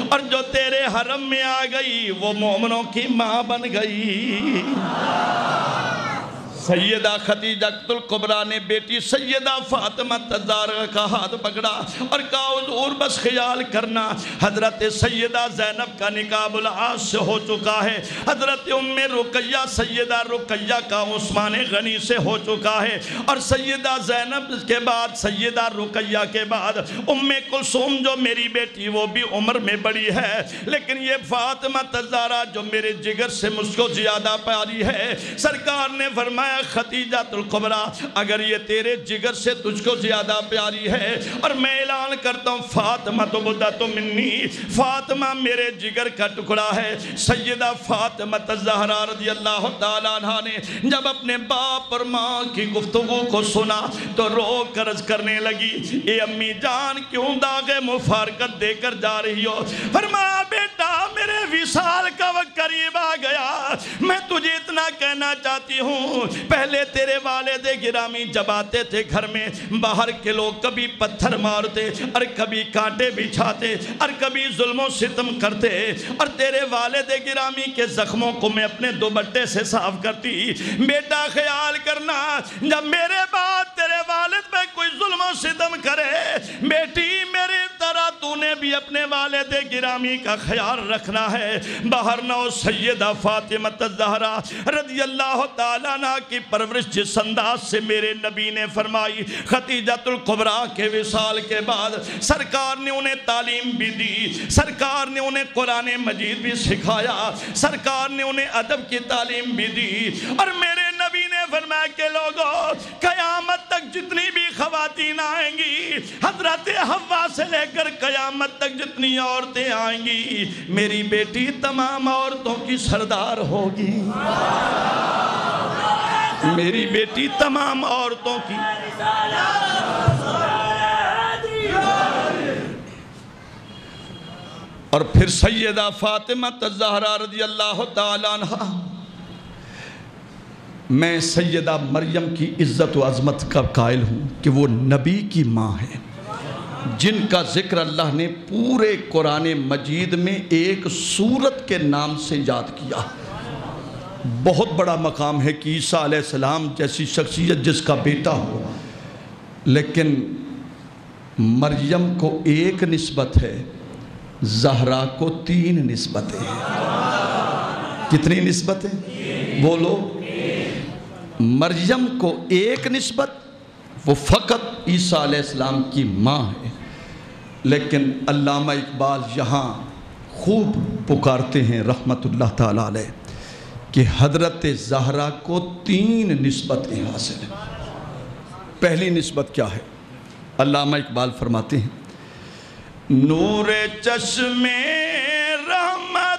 اور جو تیرے حرم میں آ گئی وہ مومنوں کی ماں بن گئی۔ سیدہ خدیجہ الکبریٰ نے بیٹی سیدہ فاطمہ الزہرا کا ہاتھ پکڑا اور کہا حضور بس خیال کرنا، حضرت سیدہ زینب کا نکاح بالعاص سے ہو چکا ہے، حضرت ام رقیہ سیدہ رقیہ کا عثمان غنی سے ہو چکا ہے، اور سیدہ زینب کے بعد سیدہ رقیہ کے بعد ام کلثوم جو میری بیٹی وہ بھی عمر میں بڑی ہے، لیکن یہ فاطمہ الزہرا جو میرے جگر سے مجھ کو زیادہ پیاری ہے۔ سرکار نے فرمایا خدیجہ الکبریٰ اگر یہ تیرے جگر سے تجھ کو زیادہ پیاری ہے، اور میں اعلان کرتا ہوں فاطمہ تو بدعۃ منی، فاطمہ میرے جگر کا ٹکڑا ہے۔ سیدہ فاطمہ الزہرا رضی اللہ تعالیٰ عنہ نے جب اپنے باپ اور ماں کی گفتگو کو سنا تو رو کر عرض کرنے لگی، اے امی جان کیوں داغ مفارقت دے کر جا رہی ہو؟ فرمایا بیٹا میرے وصال کا وقت قریب آ گیا، میں تجھے اتنا کہنا چاہتی ہوں، پہلے تیرے والد گرامی جب آتے تھے گھر میں، باہر کے لوگ کبھی پتھر مارتے اور کبھی کانٹے بچھاتے اور کبھی ظلم و ستم کرتے، اور تیرے والد گرامی کے زخموں کو میں اپنے دوپٹے سے صاف کرتی۔ بیٹا خیال کرنا جب میرے بعد تیرے والد پہ کوئی ظلم و ستم کرے، بیٹی میرے طرح تو نے بھی اپنے والد گرامی کا خیال رکھنا ہے۔ باہر نہ ہو سیدہ فاطمہ الزہرا رضی اللہ تعالیٰ عنہ کی پرورش جس انداز سے میرے نبی نے فرمائی، خدیجہ الکبریٰ کے وصال کے بعد سرکار نے انہیں تعلیم بھی دی، سرکار نے انہیں قرآن مجید بھی سکھایا، سرکار نے انہیں ادب کی تعلیم بھی دی، اور میرے نبی نے فرمایا کہ لوگوں قیامت تک جتنی بھی خواتین آئیں گی، حضرت حوا سے لے کر قیامت تک جتنی عورتیں آئیں گی، میری بیٹی تمام عورتوں کی سردار ہوگی، میری بیٹی تمام عورتوں کی۔ اور پھر سیدہ فاطمہ الزہرا رضی اللہ تعالیٰ عنہ، میں سیدہ مریم کی عزت و عظمت کا قائل ہوں کہ وہ نبی کی ماں ہے، جن کا ذکر اللہ نے پورے قرآن مجید میں ایک سورت کے نام سے یاد کیا۔ بہت بڑا مقام ہے کہ عیسیٰ علیہ السلام جیسی شخصیت جس کا بیٹا ہو، لیکن مریم کو ایک نسبت ہے، زہرا کو 3 نسبتیں ہیں۔ کتنی نسبتیں؟ بولو۔ مریم کو ایک نسبت، وہ فقط عیسیٰ علیہ السلام کی ماں ہے، لیکن علامہ اقبال یہاں خوب پکارتے ہیں رحمت اللہ تعالیٰ علیہ کہ حضرت زہرا کو 3 نسبتیں حاصل ہیں۔ پہلی نسبت کیا ہے؟ علامہ اقبال فرماتے ہیں، نور چشم رحمت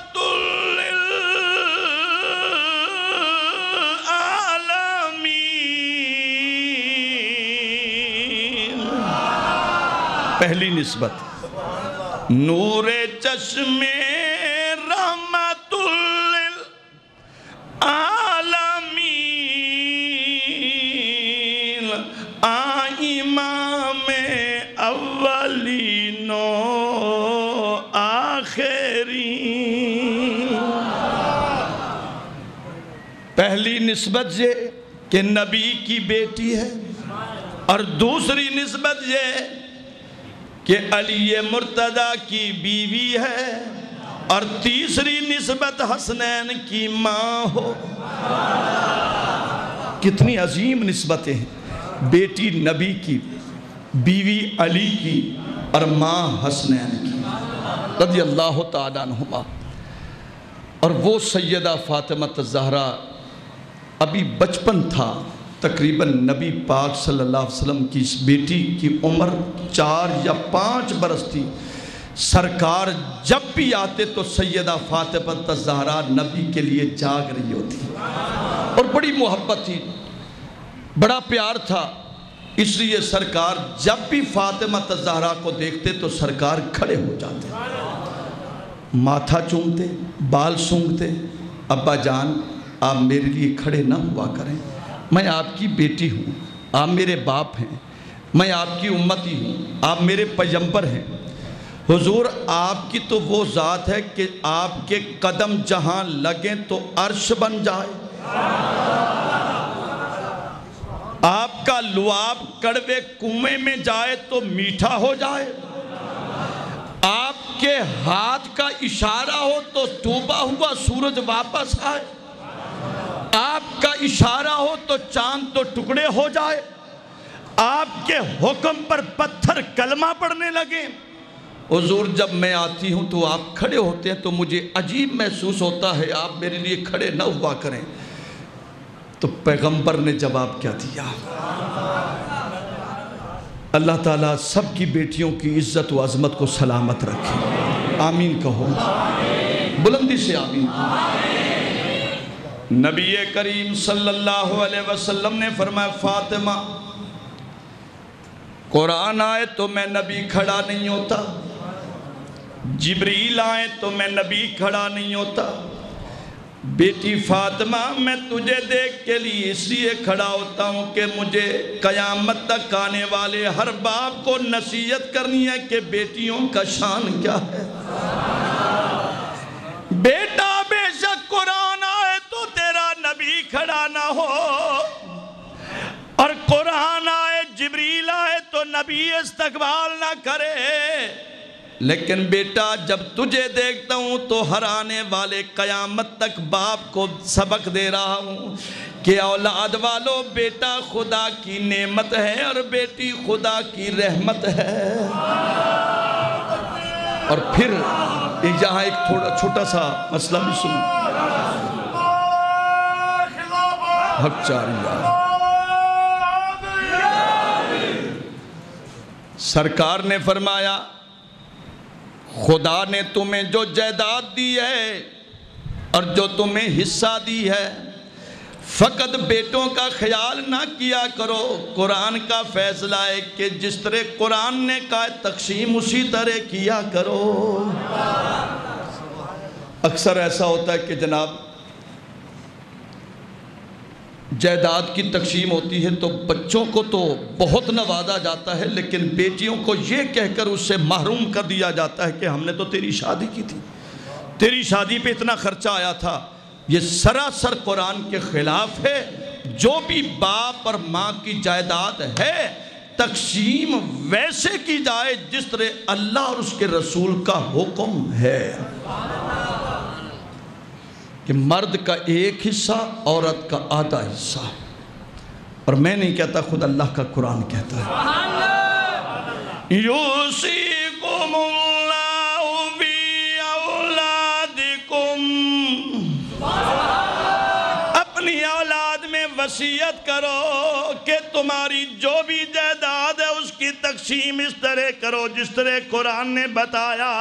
پہلی نسبت، نور چشم رحمت للعالمین امام اولین و آخرین۔ پہلی نسبت یہ کہ نبی کی بیٹی ہے، اور دوسری نسبت یہ کہ علی مرتضیٰ کی بیوی ہے، اور تیسری نسبت حسنین کی ماں ہو۔ کتنی عظیم نسبتیں ہیں، بیٹی نبی کی، بیوی علی کی، اور ماں حسنین کی رضی اللہ تعالیٰ عنہما۔ اور وہ سیدہ فاطمہ الزہرا ابھی بچپن تھا، تقریباً نبی پاک صلی اللہ علیہ وسلم کی اس بیٹی کی عمر 4 یا 5 برس تھی۔ سرکار جب بھی آتے تو سیدہ فاطمہ الزہرا نبی کے لیے جاگ رہی ہوتی اور بڑی محبت تھی، بڑا پیار تھا، اس لیے سرکار جب بھی فاطمہ الزہرا کو دیکھتے تو سرکار کھڑے ہو جاتے، ماتھا چومتے، بال سونگھتے، ابا جان آپ میرے لیے کھڑے نہ ہوا کریں، میں آپ کی بیٹی ہوں، آپ میرے باپ ہیں، میں آپ کی امتی ہوں، آپ میرے پیغمبر ہیں۔ حضور آپ کی تو وہ ذات ہے کہ آپ کے قدم جہاں لگیں تو عرش بن جائے، آپ کا لعاب کڑوے کنویں میں جائے تو میٹھا ہو جائے، آپ کے ہاتھ کا اشارہ ہو تو ڈوبا ہوا سورج واپس آئے، آپ کا اشارہ ہو تو چاند تو ٹکڑے ہو جائے، آپ کے حکم پر پتھر کلمہ پڑھنے لگیں۔ حضور جب میں آتی ہوں تو آپ کھڑے ہوتے ہیں تو مجھے عجیب محسوس ہوتا ہے، آپ میرے لیے کھڑے نہ ہوا کریں۔ تو پیغمبر نے جواب کیا دیا؟ اللہ تعالیٰ سب کی بیٹیوں کی عزت و عظمت کو سلامت رکھے، آمین کہو، بلندی سے آمین کہو۔ نبی کریم صلی اللہ علیہ وسلم نے فرمایا فاطمہ قرآن آئے تو میں نبی کھڑا نہیں ہوتا، جبریل آئے تو میں نبی کھڑا نہیں ہوتا، بیٹی فاطمہ میں تجھے دیکھ کے لیے اس لیے کھڑا ہوتا ہوں کہ مجھے قیامت تک آنے والے ہر باپ کو نصیحت کرنی ہے کہ بیٹیوں کا شان کیا ہے۔ بیٹا بے شک قرآن آئے تو تیرا نبی کھڑا نہ ہو، اور قرآن آئے جبریل آئے تو نبی استقبال نہ کرے، لیکن بیٹا جب تجھے دیکھتا ہوں تو ہر آنے والے قیامت تک باپ کو سبق دے رہا ہوں کہ اولاد والو بیٹا خدا کی نعمت ہے اور بیٹی خدا کی رحمت ہے۔ اور پھر یہاں ایک تھوڑا چھوٹا سا مسئلہ بھی سن، حق چاریہ سرکار نے فرمایا خدا نے تمہیں جو جائیداد دی ہے اور جو تمہیں حصہ دی ہے، فقط بیٹوں کا خیال نہ کیا کرو، قرآن کا فیصلہ ہے کہ جس طرح قرآن نے کہا تقسیم اسی طرح کیا کرو۔ اکثر ایسا ہوتا ہے کہ جناب جائیداد کی تقسیم ہوتی ہے تو بچوں کو تو بہت نوازا جاتا ہے، لیکن بیٹیوں کو یہ کہہ کر اس سے محروم کر دیا جاتا ہے کہ ہم نے تو تیری شادی کی تھی، تیری شادی پہ اتنا خرچہ آیا تھا۔ یہ سراسر قرآن کے خلاف ہے۔ جو بھی باپ اور ماں کی جائیداد ہے تقسیم ویسے کی جائے جس طرح اللہ اور اس کے رسول کا حکم ہے، کہ مرد کا ایک حصہ عورت کا آدھا حصہ، اور میں نہیں کہتا، خود اللہ کا قرآن کہتا ہے یوصیکم اللہ فی اولادکم، اپنی اولاد میں وصیت کرو کہ تمہاری جو بھی جائیداد ہے اس کی تقسیم اس طرح کرو جس طرح قرآن نے بتایا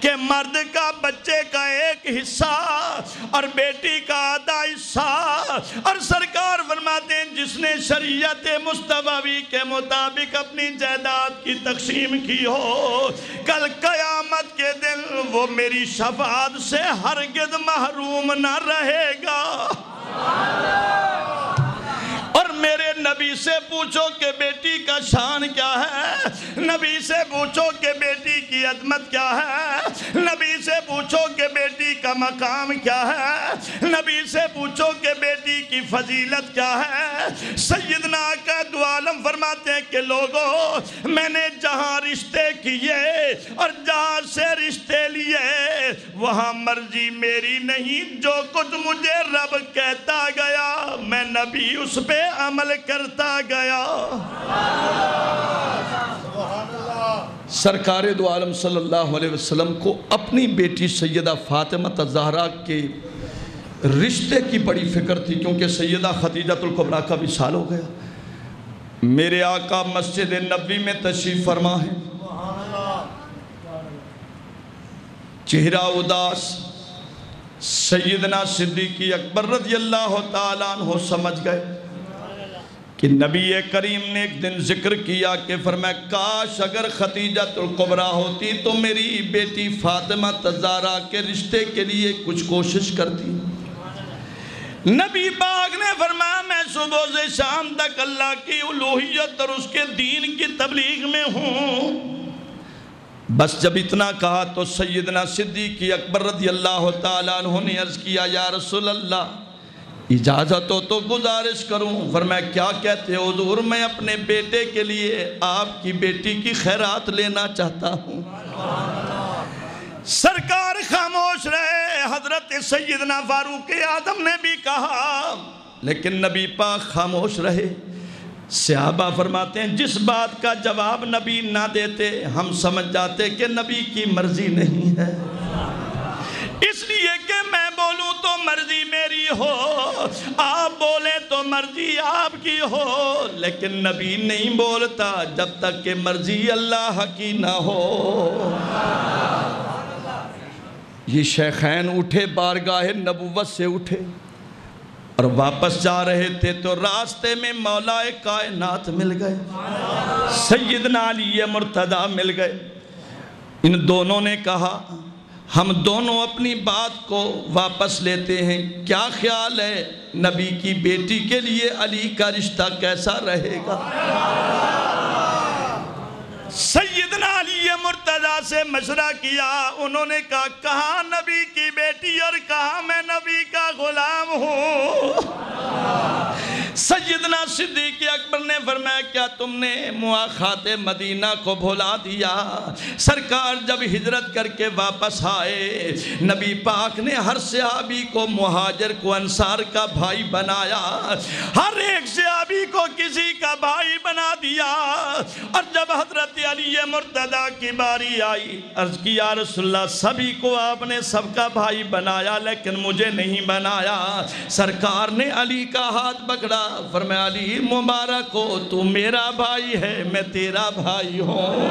کہ مرد کا بچے کا ایک حصہ اور بیٹی کا آدھا حصہ۔ اور سرکار فرماتے ہیں جس نے شریعت مصطفی کے مطابق اپنی جائیداد کی تقسیم کی ہو، کل قیامت کے دن وہ میری شفاعت سے ہرگز محروم نہ رہے گا۔ اور میرے نبی سے پوچھو کہ بیٹی کا شان کیا ہے، نبی سے پوچھو کہ بیٹی کی عظمت کیا ہے، نبی سے پوچھو کہ بیٹی کا مقام کیا ہے، نبی سے پوچھو کہ بیٹی کی فضیلت کیا ہے۔ سیدنا آقا دو عالم فرماتے ہیں کہ لوگوں، میں نے جہاں رشتے کیے اور جہاں سے رشتے لیے وہاں مرضی میری نہیں، جو کچھ مجھے رب کہتا گیا میں نبی اس پہ عمل کرتا گیا۔ سرکار دو عالم صلی اللہ علیہ وسلم کو اپنی بیٹی سیدہ فاطمہ الزہرا کے رشتے کی بڑی فکر تھی، کیونکہ سیدہ خدیجۃ الکبریٰ کا وصال ہو گیا۔ میرے آقا مسجد نبوی میں تشریف فرما ہے، چہرہ اداس سیدنا صدیق اکبر رضی اللہ تعالیٰ عنہ سمجھ گئے کہ نبی کریم نے ایک دن ذکر کیا کہ فرمایا کاش اگر خدیجۃ الکبریٰ ہوتی تو میری بیٹی فاطمہ الزہرا کے رشتے کے لیے کچھ کوشش کرتی۔ نبی پاک نے فرمایا میں صبح سے شام تک اللہ کی الوہیت اور اس کے دین کی تبلیغ میں ہوں۔ بس جب اتنا کہا تو سیدنا صدیق اکبر رضی اللہ تعالیٰ عنہ نے عرض کیا یا رسول اللہ اجازت ہو تو گزارش کروں۔ فرمایا کیا کہتے ہو حضور؟ میں اپنے بیٹے کے لیے آپ کی بیٹی کی خیرات لینا چاہتا ہوں۔ سرکار خاموش رہے، حضرت سیدنا فاروق اعظم نے بھی کہا لیکن نبی پاک خاموش رہے۔ صحابہ فرماتے ہیں جس بات کا جواب نبی نہ دیتے ہم سمجھ جاتے کہ نبی کی مرضی نہیں ہے، اس لیے کہ میں بولوں تو مرضی میری ہو، آپ بولیں تو مرضی آپ کی ہو، لیکن نبی نہیں بولتا جب تک کہ مرضی اللہ کی نہ ہو۔ یہ شیخین اٹھے، بارگاہ نبوت سے اٹھے اور واپس جا رہے تھے تو راستے میں مولا کائنات مل گئے، سیدنا علی مرتضیٰ مل گئے۔ ان دونوں نے کہا ہم دونوں اپنی بات کو واپس لیتے ہیں، کیا خیال ہے نبی کی بیٹی کے لیے علی کا رشتہ کیسا رہے گا؟ سیدنا علی مرتضیٰ سے مشورہ کیا، انہوں نے کہا کہاں نبی کی بیٹی اور کہاں میں نبی کا غلام ہوں۔ سیدنا صدیق اکبر نے فرمایا کیا تم نے مواخات مدینہ کو بھلا دیا؟ سرکار جب ہجرت کر کے واپس آئے نبی پاک نے ہر صحابی کو مہاجر کو انصار کا بھائی بنایا، ہر ایک صحابی کو کسی کا بھائی بنا دیا۔ اور جب حضرت علی مرتضیٰ کی باری آئی عرض کی یا رسول اللہ سبھی کو آپ نے سب کا بھائی بنایا لیکن مجھے نہیں بنایا۔ سرکار نے علی کا ہاتھ پکڑا، فرمایا علی مبارک ہو، تو میرا بھائی ہے میں تیرا بھائی ہوں۔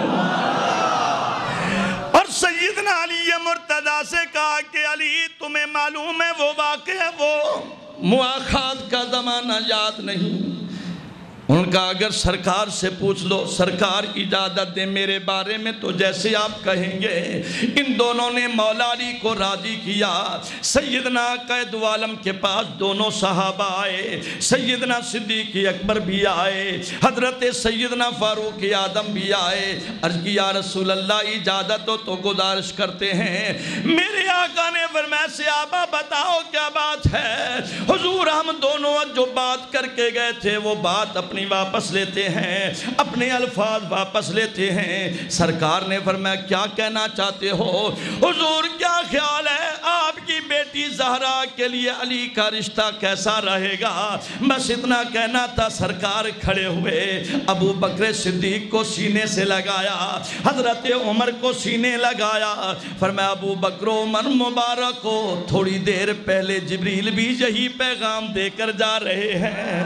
اور سیدنا علی مرتضیٰ سے کہا کہ علی تمہیں معلوم ہے وہ واقعہ وہ مواخات کا زمانہ یاد نہیں؟ ان کا اگر سرکار سے پوچھ لو، سرکار اجازت دے میرے بارے میں تو جیسے آپ کہیں گے۔ ان دونوں نے مولا علی کو راضی کیا۔ سیدنا قائد عالم کے پاس دونوں صحابہ آئے، سیدنا صدیق اکبر بھی آئے، حضرت سیدنا فاروق اعظم بھی آئے۔ عرض کی یا رسول اللہ اجازت ہو تو گزارش کرتے ہیں۔ میرے آقا نے فرمایا صحابہ بتاؤ کیا بات ہے؟ حضور ہم دونوں جو بات کر کے گئے تھے وہ بات اپنی واپس لیتے ہیں، اپنے الفاظ واپس لیتے ہیں۔ سرکار نے فرمایا کیا کہنا چاہتے ہو؟ حضور کیا خیال ہے آپ کی بیٹی زہرا کے لیے علی کا رشتہ کیسا رہے گا؟ بس اتنا کہنا تھا۔ سرکار کھڑے ہوئے، ابو بکر صدیق کو سینے سے لگایا، حضرت عمر کو سینے لگایا، فرمایا ابو بکر عمر مبارک ہو، تھوڑی دیر پہلے جبریل بھی یہی پیغام دے کر جا رہے ہیں۔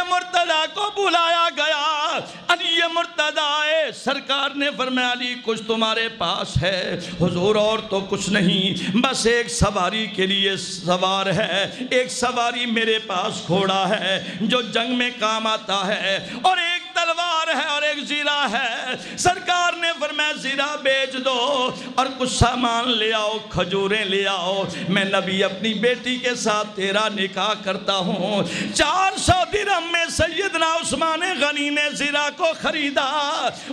مرتضیٰ کو بلایا گیا، علی مرتضیٰ آئے، سرکار نے فرمایا علی کچھ تمہارے پاس ہے؟ حضور اور تو کچھ نہیں، بس ایک سواری کے لیے سوار ہے، ایک سواری میرے پاس گھوڑا ہے جو جنگ میں کام آتا ہے، اور ایک تلوار ہے اور ایک زیرہ ہے۔ سرکار نے فرمایا زیرہ بیچ دو اور کچھ سامان لے آؤ، کھجوریں لے آؤ، میں نبی اپنی بیٹی کے ساتھ تیرا نکاح کرتا ہوں۔ 400 درہم میں سیدنا عثمان غنی نے زیرہ کو خریدا۔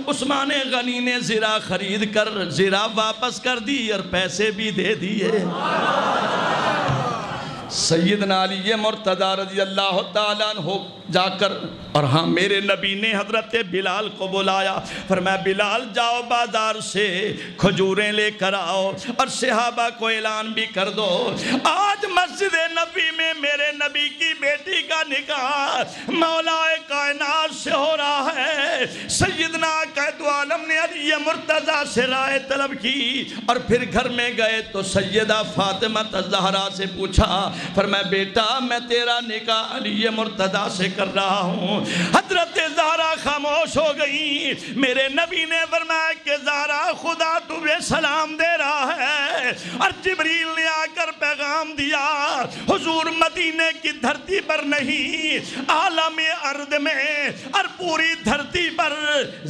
عثمان غنی نے زیرہ خرید کر زیرہ واپس کر دی اور پیسے بھی دے دیے۔ سیدنا علی مرتضیٰ رضی اللہ تعالیٰ عنہ جا کر، اور ہاں میرے نبی نے حضرت بلال کو بلایا، فرمایا بلال جاؤ بازار سے کھجوریں لے کر آؤ اور صحابہ کو اعلان بھی کر دو آج مسجد نبی میں میرے نبی کی بیٹی کا نکاح مولا کائنات سے ہو رہا ہے۔ ہے۔ سیدنا قائد عالم نے علی مرتضیٰ سے رائے طلب کی اور پھر گھر میں گئے تو سیدہ فاطمہ الزہرا سے پوچھا، فرمایا بیٹا میں تیرا نکاح علی مرتضیٰ سے کر رہا ہوں۔ حضرت زہرا خاموش ہو گئی۔ میرے نبی نے فرمایا کہ زہرا خدا تمہیں سلام دے رہا ہے، اور جبریل نے آ کر پیغام دیا حضور مدینے کی دھرتی پر نہیں، عالم ارض میں اور پوری دھرتی پر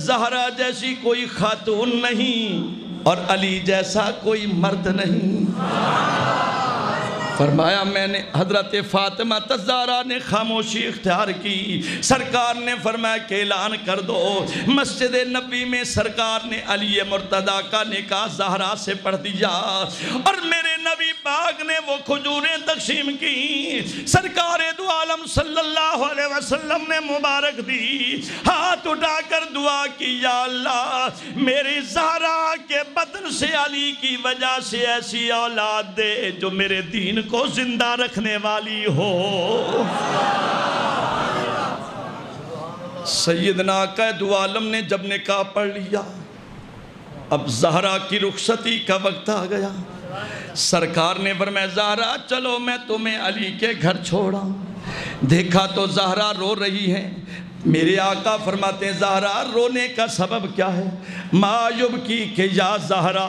زہرا جیسی کوئی خاتون نہیں اور علی جیسا کوئی مرد نہیں۔ فرمایا میں نے حضرت فاطمہ الزہرا نے خاموشی اختیار کی۔ سرکار نے فرمایا کہ اعلان کر دو، مسجد نبی میں سرکار نے علی مرتضیٰ کا نکاح زہرا سے پڑھ دیا، اور میرے نبی پاک نے وہ کھجوریں تقسیم کی۔ سرکار دو عالم صلی اللہ علیہ وسلم نے مبارک دی، ہاتھ اٹھا کر دعا کی، یا اللہ میری زہرا کے بدن سے علی کی وجہ سے ایسی اولاد دے جو میرے دین کو زندہ رکھنے والی ہو۔ سیدنا قائد عالم نے جب نکاح پڑھ لیا، اب زہرا کی رخصتی کا وقت آ گیا۔ سرکار نے فرمایا زہرا چلو میں تمہیں علی کے گھر چھوڑا۔ دیکھا تو زہرا رو رہی ہے۔ میرے آقا فرماتے ہیں زہرا رونے کا سبب کیا ہے؟ ما یبکی کہ یا زہرا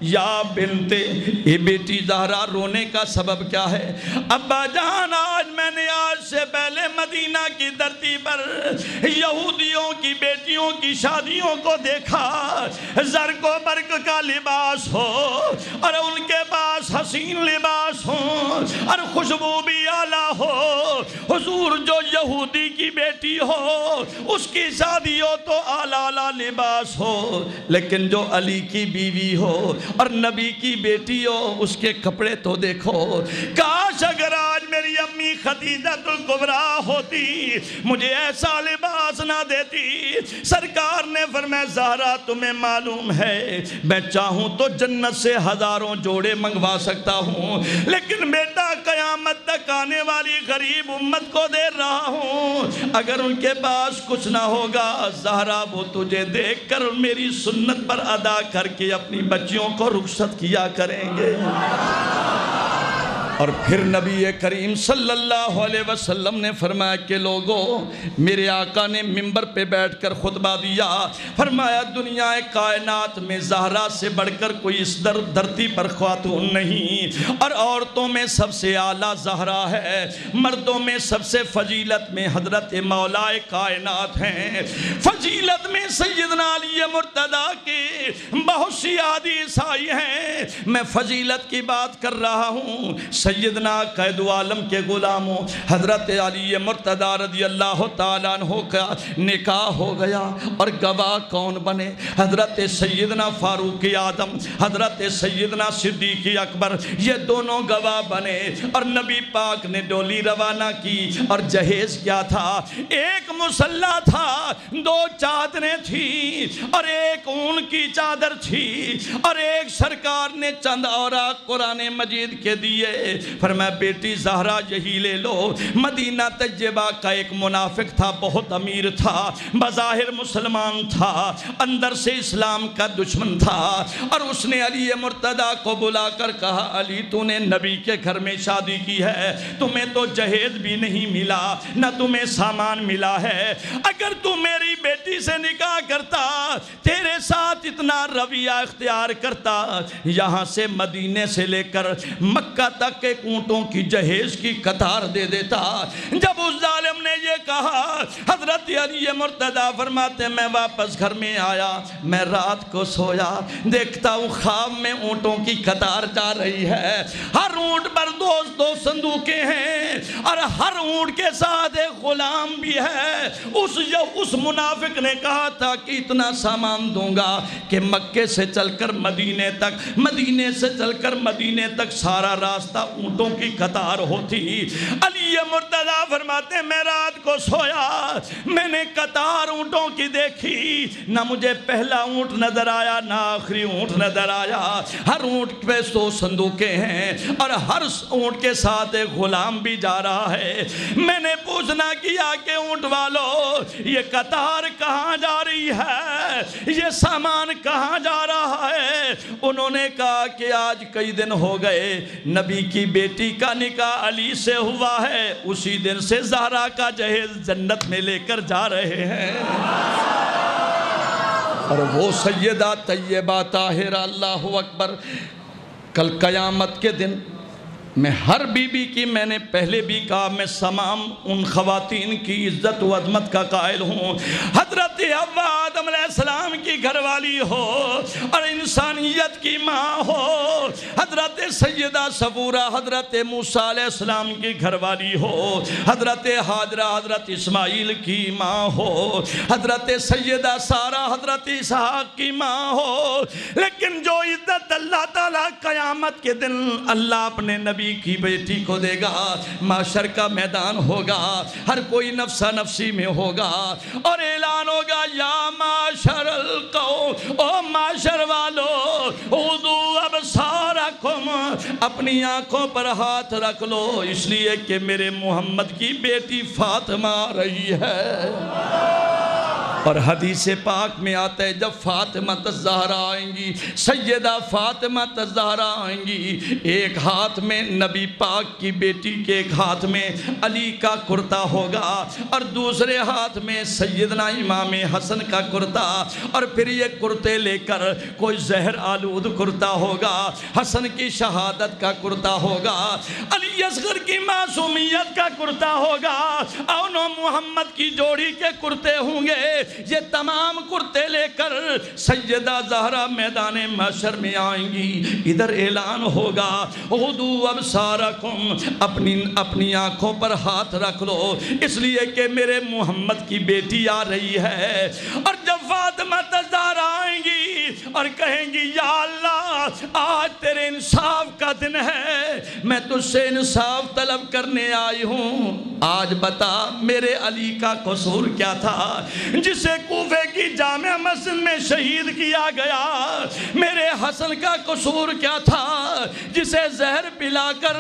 یا بنتے، اے بیٹی زہرا رونے کا سبب کیا ہے؟ ابا جان آج میں نے آج سے پہلے مدینہ کی دھرتی پر یہودیوں کی بیٹیوں کی شادیوں کو دیکھا، زرق و برق کا لباس ہو اور ان کے پاس حسین لباس ہو اور خوشبو بھی اعلیٰ ہو۔ حضور جو یہودی کی بیٹی ہو اس کی شادی ہو تو اعلیٰ لباس ہو، لیکن جو علی کی بیوی ہو اور نبی کی بیٹی ہو اس کے کپڑے تو دیکھو۔ کاش اگر آج میری امی خدیجہ الکبریٰ ہوتی مجھے ایسا لباس نہ دیتی۔ سرکار نے فرمایا زہرا تمہیں معلوم ہے میں چاہوں تو جنت سے ہزاروں جوڑے منگوا سکتا ہوں، لیکن بیٹا قیامت تک آنے والی غریب امت کو دے رہا ہوں، اگر ان کے پاس کچھ نہ ہوگا زہرا وہ تجھے دیکھ کر میری سنت پر ادا کر کے اپنی بچیوں کو رخصت کیا کریں گے۔ اور پھر نبی کریم صلی اللہ علیہ وسلم نے فرمایا کہ لوگوں میرے آقا نے منبر پہ بیٹھ کر خطبہ دیا، فرمایا دنیا کائنات میں زہرا سے بڑھ کر کوئی اس دھرتی پر خاتون نہیں، اور عورتوں میں سب سے اعلیٰ زہرا ہے، مردوں میں سب سے فضیلت میں حضرت مولا کائنات ہیں۔ فضیلت میں سیدنا علی مرتضیٰ کی بہت سی حدیث آئی ہیں، میں فضیلت کی بات کر رہا ہوں۔ سیدنا قائد عالم کے غلاموں حضرت علی مرتضیٰ رضی اللہ تعالیٰ عنہ کا نکاح ہو گیا، اور گواہ کون بنے؟ حضرت سیدنا فاروق اعظم، حضرت سیدنا صدیق اکبر، یہ دونوں گواہ بنے، اور نبی پاک نے ڈولی روانہ کی، اور جہیز کیا تھا؟ ایک مسلح تھا، دو چادریں تھیں، اور ایک اون کی چادر تھی، اور ایک سرکار نے چند اوراق قرآن مجید کے دیے۔ فرمایا بیٹی زہرا یہی لے لو۔ مدینہ طیبہ کا ایک منافق تھا، بہت امیر تھا، بظاہر مسلمان تھا، اندر سے اسلام کا دشمن تھا، اور اس نے علی مرتضیٰ کو بلا کر کہا علی تو نے نبی کے گھر میں شادی کی ہے، تمہیں تو جہیز بھی نہیں ملا، نہ تمہیں سامان ملا ہے، اگر تو میری بیٹی سے نکاح کرتا، تیرے ساتھ اتنا رویہ اختیار کرتا، یہاں سے مدینے سے لے کر مکہ تک ایک اونٹوں کی جہیز کی قطار دے دیتا۔ جب اس ظالم نے یہ کہا حضرت علی مرتضیٰ فرماتے میں واپس گھر میں آیا، میں رات کو سویا، دیکھتا ہوں خواب میں اونٹوں کی قطار جا رہی ہے، ہر اونٹ پر دو صندوقیں ہیں، اور ہر اونٹ کے ساتھ ایک غلام بھی ہے۔ اس منافق نے کہا تھا کہ اتنا سامان دوں گا کہ مکے سے چل کر مدینے تک مدینے سے چل کر مدینے تک سارا راستہ اونٹوں کی قطار ہوتی. علی مرتضیٰ فرماتے ہیں میں رات کو سویا, میں نے قطار اونٹوں کی دیکھی, نہ مجھے پہلا اونٹ نظر آیا نہ آخری اونٹ نظر آیا. ہر اونٹ پہ 100 صندوقیں ہیں اور ہر اونٹ کے ساتھ ایک غلام بھی جا رہا ہے. میں نے پوچھنا کیا کہ اونٹ والو یہ قطار کہاں جا رہی ہے, یہ سامان کہاں جا رہا ہے؟ انہوں نے کہا کہ آج کئی دن ہو گئے نبی کی بیٹی کا نکاح علی سے ہوا ہے, اسی دن سے زہرا کا جہیز جنت میں لے کر جا رہے ہیں. اور وہ سیدہ طیبہ طاہرہ, اللہ اکبر, کل قیامت کے دن میں ہر بی بی کی, میں نے پہلے بھی کہا, میں تمام ان خواتین کی عزت و عظمت کا قائل ہوں. حضرت حوا آدم علیہ السلام کی گھر والی ہو اور انسانیت کی ماں ہو, حضرت سیدہ صبورہ حضرت موسیٰ علیہ السلام کی گھر والی ہو, حضرت حاجرہ حضرت اسماعیل کی ماں ہو, حضرت سیدہ سارہ حضرت اسحاق کی ماں ہو, لیکن جو عزت اللہ تعالیٰ قیامت کے دن اللہ اپنے نبی کی بیٹی کو دے گا, معاشر کا میدان ہوگا, ہر کوئی نفسا نفسی میں ہوگا اور اعلان ہوگا یا معاشر القوم, او معاشر والو, خذو ابصارکم, اپنی آنکھوں پر ہاتھ رکھ لو, اس لیے کہ میرے محمد کی بیٹی فاطمہ آ رہی ہے. اور حدیث پاک میں آتا ہے جب فاطمہ الزہرا آئیں گی, سیدہ فاطمہ الزہرا آئیں گی, ایک ہاتھ میں نبی پاک کی بیٹی کے ایک ہاتھ میں علی کا کرتا ہوگا اور دوسرے ہاتھ میں سیدنا امام حسن کا کرتا, اور پھر یہ کرتے لے کر کوئی زہر آلود کرتا ہوگا, حسن کی شہادت کا کرتا ہوگا, علی اصغر کی معصومیت کا کرتا ہوگا, اور محمد کی جوڑی کے کرتے ہوں گے. یہ تمام کرتے لے کر سیدہ زہرا میدان محشر میں آئیں گی. ادھر اعلان ہوگا خذوا ابصارکم, اپنی آنکھوں پر ہاتھ رکھ لو, اس لیے کہ میرے محمد کی بیٹی آ رہی ہے. اور جب فاطمہ الزہرا آئیں گی اور کہیں گی یا اللہ آج تیرے انصاف کا دن ہے, میں تجھ سے انصاف طلب کرنے آئی ہوں, آج بتا میرے علی کا قصور کیا تھا جسے کوفے کی جامع مسجد میں شہید کیا گیا, میرے حسن کا قصور کیا تھا جسے زہر پلا کر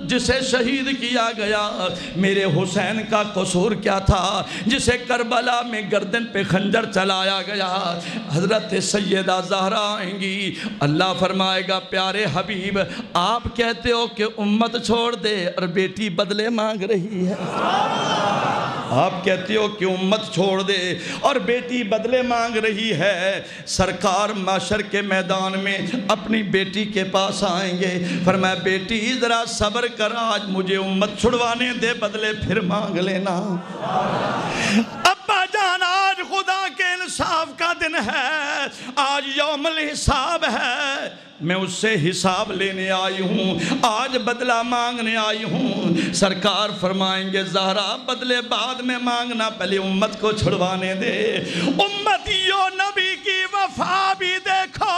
جسے شہید کیا گیا, میرے حسین کا قصور کیا تھا جسے کربلا میں گردن پہ خنجر چلایا گیا. حضرت سیدہ زہرا آئیں گی, اللہ فرمائے گا پیارے حبیب آپ کہتے ہو کہ امت چھوڑ دے اور بیٹی بدلے مانگ رہی ہے, آپ کہتے ہو کہ امت چھوڑ دے اور بیٹی بدلے مانگ رہی ہے. سرکار معاشر کے میدان میں اپنی بیٹی کے پاس آئیں گے, فرمایا بیٹی ذرا صبر کر, آج مجھے امت چھڑوانے دے, بدلے پھر مانگ لینا. ابا جان آج خدا کے انصاف کا دن ہے, آج یوم الحساب ہے, میں اس سے حساب لینے آئی ہوں, آج بدلہ مانگنے آئی ہوں. سرکار فرمائیں گے زہرا بدلے بعد میں مانگنا, پہلے امت کو چھڑوانے دے. امتیو نبی کی وفا بھی دیکھو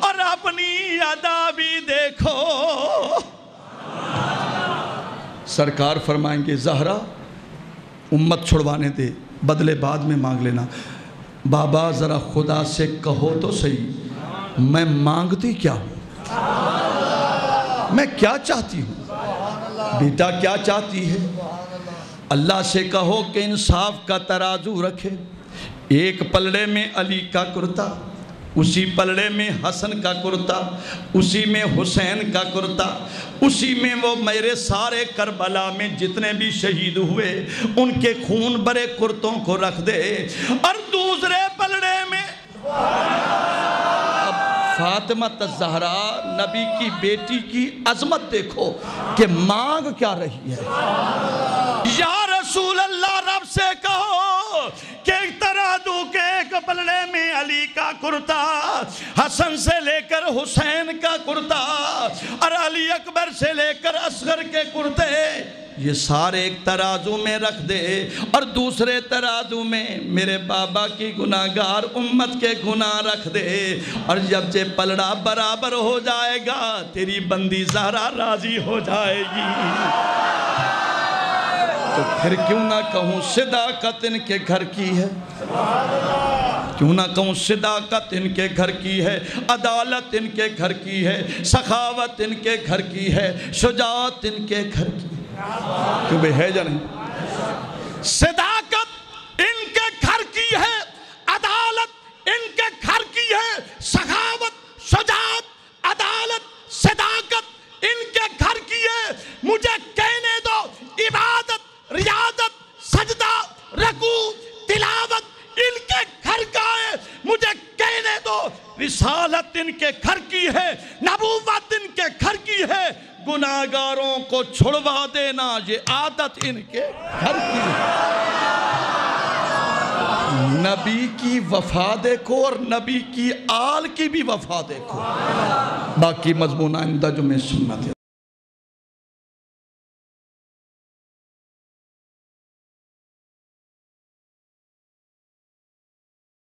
اور اپنی ادا بھی دیکھو. سرکار فرمائیں گے زہرا امت چھڑوانے دے, بدلے بعد میں مانگ لینا. بابا ذرا خدا سے کہو تو صحیح میں مانگتی کیا ہوں, میں کیا چاہتی ہوں؟ بیٹا کیا چاہتی ہے؟ اللہ سے کہو کہ انصاف کا ترازو رکھے, ایک پلڑے میں علی کا کرتا, اسی پلڑے میں حسن کا کرتا, اسی میں حسین کا کرتا, اسی میں وہ میرے سارے کربلا میں جتنے بھی شہید ہوئے ان کے خون برے کرتوں کو رکھ دے, اور دوسرے پلڑے میں فاطمہ الزہرا نبی کی بیٹی کی عظمت دیکھو کہ مانگ کیا رہی ہے. یا رسول اللہ رب سے کہو کہ ترازو کے ایک پلڑے میں علی کا کرتا, حسن سے لے کر حسین کا کرتا, اور علی اکبر سے لے کر اصغر کے کرتے, یہ سارے ایک ترازو میں رکھ دے اور دوسرے ترازو میں میرے بابا کی گناہگار امت کے گناہ رکھ دے، اور جب یہ پلڑا برابر ہو جائے گا تیری بندی زہرا راضی ہو جائے گی۔ تو پھر کیوں نہ کہوں صداقت ان کے گھر کی ہے، کیوں نہ کہوں صداقت ان کے گھر کی ہے، عدالت ان کے گھر کی ہے، سخاوت ان کے گھر کی ہے، شجاعت ان کے گھر کی ہے۔ کیوں بے ہے یا نہیں؟ صداقت ان کے گھر کی ہے، عدالت ان کے گھر کی ہے، سخاوت، شجاعت، عدالت، صداقت ان کے گھر کی ہے۔ مجھے کہنے دو عبادت، ریاضت، سجدہ، رکوع، تلاوت ان کے گھر کا ہے۔ مجھے کہنے دو رسالت ان کے گھر کی ہے، نبوت ان کے گھر کی ہے، گناہگاروں کو چھڑوا دینا یہ عادت ان کے گھر کی ہے۔ نبی کی وفا دیکھو اور نبی کی آل کی بھی وفا دیکھو۔ باقی مضمون آئندہ جمعہ سنت ہے۔